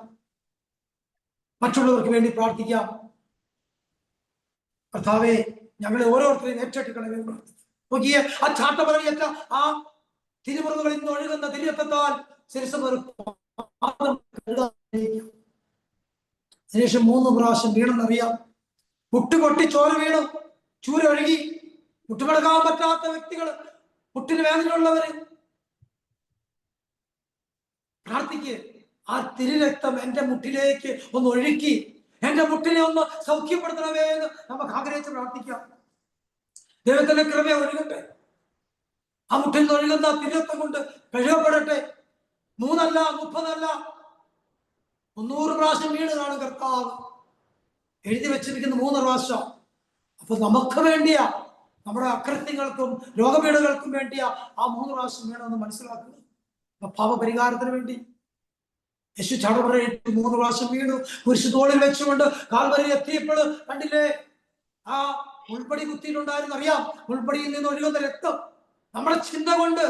മറ്റുള്ളവർക്ക് വേണ്ടി പ്രാർത്ഥിക്കാം. കർത്താവേ, ഞങ്ങളെ ഓരോരുത്തരെയും ഏറ്റെടുക്കണമെന്ന് പ്രാർത്ഥിക്കാം. നോക്കിയേ, ആ ചാട്ടമറിയറ്റ ആ തിരുമുറിവുകളിൽ നിന്ന് ഒഴുകുന്ന തിരുരക്തത്താൽ ശേഷം 3 പ്രാവശ്യം വീണെന്നറിയാം. മുട്ടുപൊട്ടി ചോര വീണു, ചൂരൊഴുകി. മുട്ടുമടക്കാൻ പറ്റാത്ത വ്യക്തികൾ, മുട്ടിന് വേദനയുള്ളവര് പ്രാർത്ഥിക്ക്. ആ തിരുരക്തം എന്റെ മുട്ടിലേക്ക് ഒന്ന് ഒഴുക്കി എന്റെ മുട്ടിനെ ഒന്ന് സൗഖ്യപ്പെടുത്തണമേ എന്ന് നമുക്ക് ആഗ്രഹിച്ച് പ്രാർത്ഥിക്കാം. ദൈവത്തിന്റെ കൃപ ഒഴുകട്ടെ. ആ മുട്ടിൽ നിന്ന് ഒഴുകുന്ന തിരുരക്തം കൊണ്ട് കഴുകപ്പെടട്ടെ. 3 അല്ല, 30 അല്ല, 300 പ്രാവശ്യം വീണ് കാണും കർത്താവ്. എഴുതി വെച്ചിരിക്കുന്ന 3 പ്രാവശ്യം. അപ്പൊ നമുക്ക് വേണ്ടിയാ, നമ്മുടെ അകൃത്യങ്ങൾക്കും രോഗപീഠകൾക്കും വേണ്ടിയാ ആ 3 പ്രാവശ്യം വേണമെന്ന് മനസ്സിലാക്കുക. പാപപരിഹാരത്തിന് വേണ്ടി യേശു ചടപറയിട്ട് 3 പ്രാവശ്യം വീണു. കുരിശ് തോളിൽ വെച്ചുകൊണ്ട് കാൽവരി എത്തിയപ്പോൾ കണ്ടില്ലേ, ആ ഉൾപ്പടി കുത്തിയിട്ടുണ്ടായിരുന്നു. അറിയാം, ഉൾപ്പടിയിൽ നിന്ന് ഒഴുകുന്ന രക്തം. നമ്മുടെ ചിന്ത കൊണ്ട്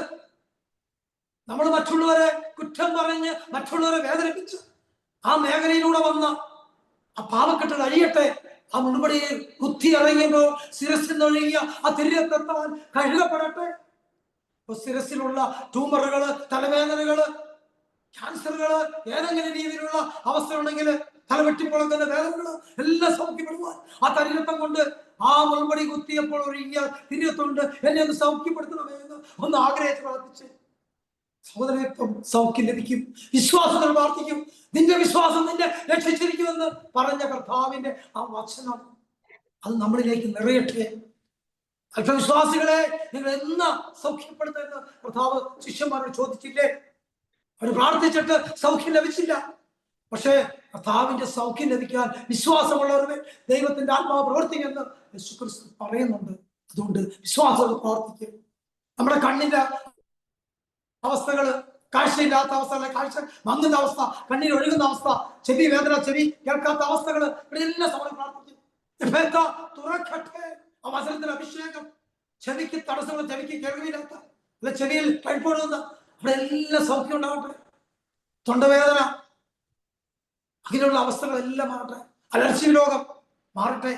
നമ്മൾ മറ്റുള്ളവരെ കുറ്റം പറഞ്ഞ് മറ്റുള്ളവരെ വേദനിപ്പിച്ച് ആ മേഖലയിലൂടെ വന്ന ആ പാവക്കെട്ട് കഴിയട്ടെ. ആ മുൾപടിയിൽ കുത്തി ഇറങ്ങിയപ്പോൾ ശിരസിൽ ഒഴുകിയ ആ തിരുരക്തത്താൽ കഴുകപ്പെടട്ടെ. ശിരസിലുള്ള ട്യൂമറുകള്, തലവേദനകള്, ക്യാൻസറുകള്, ഏതെങ്കിലും രീതിയിലുള്ള അവസ്ഥ ഉണ്ടെങ്കിൽ, തലവെട്ടിപ്പൊളക്കുന്ന വേദനകള് എല്ലാം സൗഖ്യപ്പെടുവാൻ ആ തിരുരക്തം കൊണ്ട്, ആ മുൾപടി കുത്തിയപ്പോൾ ഒഴുകിയ തിരുരക്തം കൊണ്ട് എന്നെ ഒന്ന് സൗഖ്യപ്പെടുത്തണമേ എന്ന് ഒന്ന് ആഗ്രഹിച്ച് പ്രാർത്ഥിച്ച് സഹോദരത്വം സൗഖ്യം ലഭിക്കും. വിശ്വാസത്തിൽ പ്രാർത്ഥിക്കും. നിന്റെ വിശ്വാസം നിന്നെ രക്ഷിച്ചിരിക്കുമെന്ന് പറഞ്ഞ കർത്താവിന്റെ ആ വചനം അത് നമ്മളിലേക്ക് നിറയട്ടെ. അല്പവിശ്വാസികളെ, നിങ്ങൾ എന്നാ സൗഖ്യപ്പെടുത്തുന്ന കർത്താവ് ശിഷ്യന്മാരോട് ചോദിച്ചില്ലേ? അവർ പ്രാർത്ഥിച്ചിട്ട് സൗഖ്യം ലഭിച്ചില്ല. പക്ഷേ കർത്താവിന്റെ സൗഖ്യം ലഭിക്കാൻ വിശ്വാസമുള്ളവരുടെ ദൈവത്തിന്റെ ആത്മാവ് പ്രവർത്തിക്കുമെന്ന് യേശുക്രിസ്തു പറയുന്നുണ്ട്. അതുകൊണ്ട് വിശ്വാസത്തോടെ പ്രാർത്ഥിക്കുക. നമ്മുടെ കണ്ണിന്റെ അവസ്ഥകള്, കാഴ്ചയില്ലാത്ത അവസ്ഥ, കാഴ്ച മങ്ങുന്ന അവസ്ഥ, കണ്ണീർ ഒഴുകുന്ന അവസ്ഥ, ചെവി വേദന, ചെവി കേൾക്കാത്ത അവസ്ഥകള്, ഇവിടെ എല്ലാ സമയം പ്രാർത്ഥിക്കും. തുറക്കട്ടെ. അവസരത്തിന് അഭിഷേകം. ചെവിക്ക് തടസ്സങ്ങൾ, ചെവിക്ക് കേൾവിയില്ലാത്ത, അല്ല ചെവിയിൽ കഴിപ്പോടുന്ന, അവിടെ എല്ലാം സൗഖ്യം ഉണ്ടാവട്ടെ. തൊണ്ടവേദന, അങ്ങനെയുള്ള അവസ്ഥകളെല്ലാം മാറട്ടെ. അലർജി രോഗം മാറട്ടെ.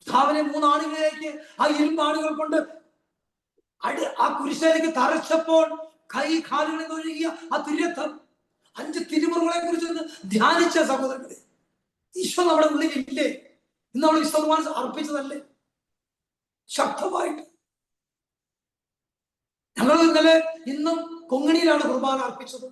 സ്ഥാപന 3 ആളുകളിലേക്ക് ആ ഇരുമ്പാടുകൾ കൊണ്ട് ആ കുരിശിലേക്ക് തറച്ചപ്പോൾ കൈ കാലുകളിൽ ഒഴുകിയ ആ തിരുരക്തം 5 തിരുമുറുകളെ കുറിച്ച് ധ്യാനിച്ച സഹോദരങ്ങളെ, ഈശോ നമ്മുടെ ഉള്ളിൽ ഇല്ലേ? ഇന്ന് നമ്മൾ വിശ്വമാനം അർപ്പിച്ചതല്ലേ ശക്തമായിട്ട്? ഞങ്ങൾ ഇന്നലെ ഇന്നും കൊങ്ങിണിയിലാണ് കുർബാന അർപ്പിച്ചത്.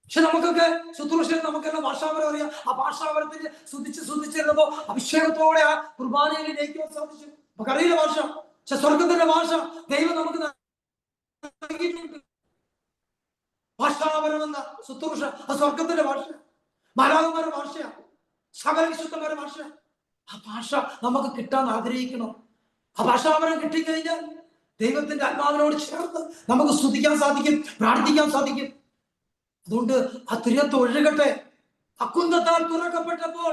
പക്ഷെ നമുക്കൊക്കെ ശുശ്രൂഷയിൽ നമുക്കെല്ലാം ഭാഷാപരം അറിയാം. ആ ഭാഷാപരത്തിന് ശുദ്ധിച്ചിരുന്നപ്പോ അഭിഷേകത്തോടെ ആ കുർബാനയിലേക്ക് സാധിച്ചു. നമുക്കറിയില്ല ഭാഷ, പക്ഷെ സ്വർഗത്തിന്റെ ഭാഷ ദൈവം നമുക്ക് നൽകിയിട്ടുണ്ട്. ഭാഷാപരം എന്ന ശുശ്രൂഷ ആ സ്വർഗത്തിന്റെ ഭാഷ, മാലാഖമാരുടെ ഭാഷയാണ്, സകല വിശുദ്ധന്മാരുടെ ഭാഷ. ആ ഭാഷ നമുക്ക് കിട്ടാൻ ആഗ്രഹിക്കണം. ആ ഭാഷാപരം കിട്ടിക്കഴിഞ്ഞാൽ ദൈവത്തിന്റെ ആത്മാവിനോട് ചേർന്ന് നമുക്ക് സ്തുതിക്കാൻ സാധിക്കും, പ്രാർത്ഥിക്കാൻ സാധിക്കും. അതുകൊണ്ട് ആ തിരുരക്തം ഒഴുകട്ടെ. അക്കുന്തത്താൽ തുറക്കപ്പെട്ടപ്പോൾ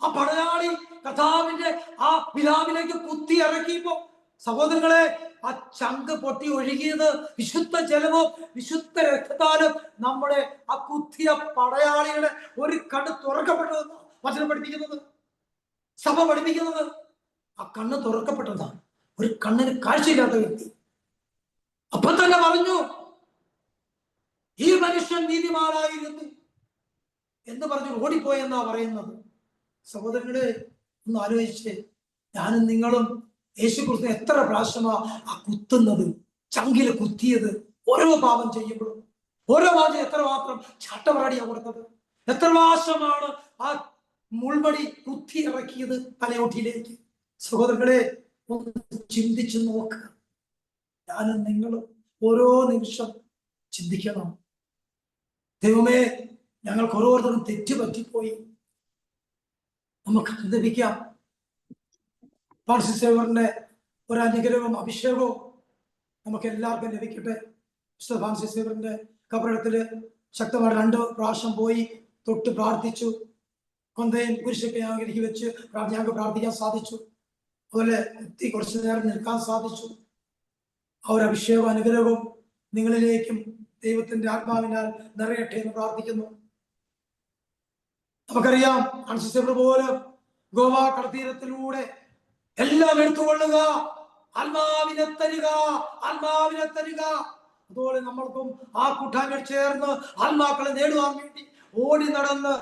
ആ പടയാളി കർത്താവിന്റെ ആ പിതാവിലേക്ക് കുത്തി ഇറക്കിയപ്പോ സഹോദരങ്ങളെ, ആ ചങ്ക് പൊട്ടി ഒഴുകിയത് വിശുദ്ധ ജലമോ വിശുദ്ധ രക്തത്താലും നമ്മുടെ ആ കുത്തിയ പടയാളിയുടെ ഒരു കണ്ണ് തുറക്കപ്പെട്ടതെന്ന് വചനം പഠിപ്പിക്കുന്നത്, സഭ പഠിപ്പിക്കുന്നത്. ആ കണ്ണ് തുറക്കപ്പെട്ടതാണ്. ഒരു കണ്ണിന് കാഴ്ചയില്ലാത്ത വ്യക്തി അപ്പൊ തന്നെ പറഞ്ഞു, ഈ മനുഷ്യൻ നീതിമാനായിരുന്നു എന്ന് പറഞ്ഞു ഓടിപ്പോയെന്നാ പറയുന്നത്. സഹോദരങ്ങളെ, ഒന്ന് ആലോചിച്ച്, ഞാനും നിങ്ങളും യേശുക്രിസ്തു എത്ര പ്രാവശ്യമാ ആ കുത്തുന്നത്, ചങ്കില് കുത്തിയത്. ഓരോ പാപം ചെയ്യുമ്പോഴും ഓരോ വാചകം എത്രമാത്രം ചാട്ടപറാടിയാ കൊടുത്തത്. എത്ര പ്രാവശ്യമാണ് ആ മുൾപടി കുത്തി ഇറക്കിയത് തലയോട്ടിയിലേക്ക്. സഹോദരങ്ങളെ, ഒന്ന് ചിന്തിച്ചു നോക്കുക. ഞാനും നിങ്ങളും ഓരോ നിമിഷം ചിന്തിക്കണം. ദൈവമേ, ഞങ്ങൾക്ക് ഓരോരുത്തരും തെറ്റുപറ്റിപ്പോയി. നമുക്ക് അനുദപിക്കാം. ഫ്രാൻസിസ് സേവ്യറിന്റെ ഒരു അനുഗ്രഹവും അഭിഷേകവും നമുക്ക് എല്ലാവർക്കും ലഭിക്കട്ടെ. വിശുദ്ധ ഫ്രാൻസിസ് സേവ്യറിന്റെ കബറിടത്തില് ശക്തമായി 2 പ്രാവശ്യം പോയി തൊട്ട് പ്രാർത്ഥിച്ചു. കൊന്തയും കുരിശൊക്കെ ഞങ്ങൾക്ക് വെച്ച് ഞങ്ങൾക്ക് പ്രാർത്ഥിക്കാൻ സാധിച്ചു. അതുപോലെ കുറച്ചു നേരം നിൽക്കാൻ സാധിച്ചു. ആ ഒരു അഭിഷേകവും അനുഗ്രഹവും നിങ്ങളിലേക്കും ദൈവത്തിന്റെ ആത്മാവിനാൽ നിറയട്ടെ എന്ന് പ്രാർത്ഥിക്കുന്നു. നമുക്കറിയാം, ഫ്രാൻസിസ് സേവ്യർ പോലെ ഗോവ കടത്തീരത്തിലൂടെ എല്ലാം എടുത്തുകൊള്ളുക, ആത്മാവിനെ തരിക, ആത്മാവിനെ തരിക. അതുപോലെ നമ്മൾക്കും ആ കൂട്ടായ്മയിൽ ചേർന്ന് ആത്മാക്കളെ നേടുവാൻ വേണ്ടി ഓടി നടന്ന്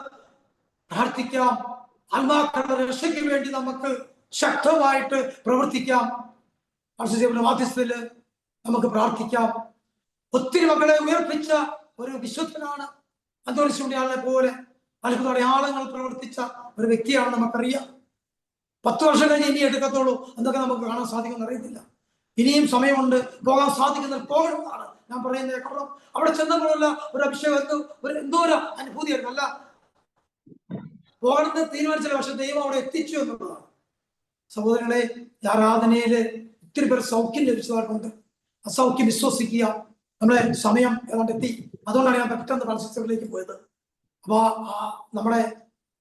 പ്രാർത്ഥിക്കാം. ആത്മാക്കളുടെ രക്ഷയ്ക്ക് വേണ്ടി നമുക്ക് ശക്തമായിട്ട് പ്രവർത്തിക്കാം. മാധ്യസ്ഥയില് നമുക്ക് പ്രാർത്ഥിക്കാം. ഒത്തിരി മക്കളെ ഉയർപ്പിച്ച ഒരു വിശുദ്ധനാണ് അന്തോണിസിനെ പോലെ അത്ഭുത അടയാളങ്ങൾ പ്രവർത്തിച്ച ഒരു വ്യക്തിയാണ്. നമുക്കറിയാം 10 വർഷം കഴിഞ്ഞ് ഇനി എടുക്കത്തുള്ളൂ, എന്തൊക്കെ നമുക്ക് കാണാൻ സാധിക്കുമെന്ന് അറിയത്തില്ല. ഇനിയും സമയമുണ്ട്, പോകാൻ സാധിക്കുന്നത് പോകണമെന്നാണ് ഞാൻ പറയുന്നത്. കാരണം അവിടെ ചെന്നപ്പോഴുള്ള ഒരു അഭിഷേകം എന്തോ ഒരു അനുഭൂതിയായിരുന്നു. അല്ല, പോകണമെന്ന് തീരുമാനിച്ചില്ല, പക്ഷെ ദൈവം അവിടെ എത്തിച്ചു എന്നുള്ളതാണ്. സഹോദരങ്ങളെ, ആരാധനയില് ഒത്തിരി പേർ സൗഖ്യം ലഭിച്ചവർക്കുണ്ട്. അസൗഖ്യം വിശ്വസിക്കുക. നമ്മളെ സമയം ഏതാണ്ട് എത്തി. അതുകൊണ്ടാണ് ഞാൻ പെട്ടെന്ന് ഫ്രാൻസിസിലേക്ക് പോയത്. അപ്പൊ നമ്മുടെ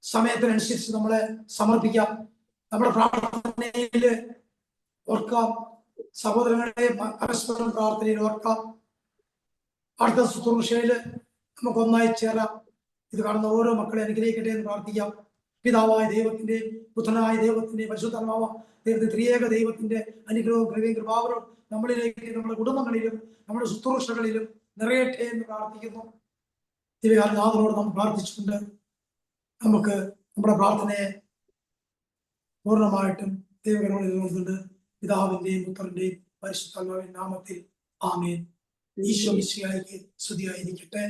സമയത്തിനനുസരിച്ച് നമ്മളെ സമർപ്പിക്കാം. നമ്മുടെ പ്രാർത്ഥനയില് ഓർക്കാം. സഹോദരങ്ങളെ, പരസ്പരം പ്രാർത്ഥനയിൽ ഓർക്കാം. അടുത്ത ശുശ്രൂഷയില് നമുക്ക് ഒന്നായി ചേരാം. ഇത് കാണുന്ന ഓരോ മക്കളെ അനുഗ്രഹിക്കട്ടെ എന്ന് പ്രാർത്ഥിക്കാം. പിതാവായ ദൈവത്തിന്റെയും പുത്രനായ ദൈവത്തിന്റെയും പരിശുദ്ധാത്മാവായ ദൈവത്തിന്റെ ത്രിയേക ദൈവത്തിന്റെ അനുഗ്രഹവും കൃപയും കൃപാവരവും നമ്മളിലേക്ക്, നമ്മുടെ കുടുംബങ്ങളിലും നമ്മുടെ ശുശ്രൂഷകളിലും നിറയട്ടെ എന്ന് പ്രാർത്ഥിക്കുന്നു. ദിവ്യകാലനാഥനോട് നാം പ്രാർത്ഥിച്ചുകൊണ്ട് നമുക്ക് നമ്മുടെ പ്രാർത്ഥനയെ പൂർണ്ണമായിട്ടും ദൈവകരങ്ങളിൽ നിന്നുകൊണ്ട് പിതാവിന്റെയും പുത്രന്റെയും പരിശുദ്ധാത്മാവിന്റെ നാമത്തിൽ ആമേൻ. ഈശോ മിശിഹായ്ക്ക് സ്തുതിയായിരിക്കട്ടെ.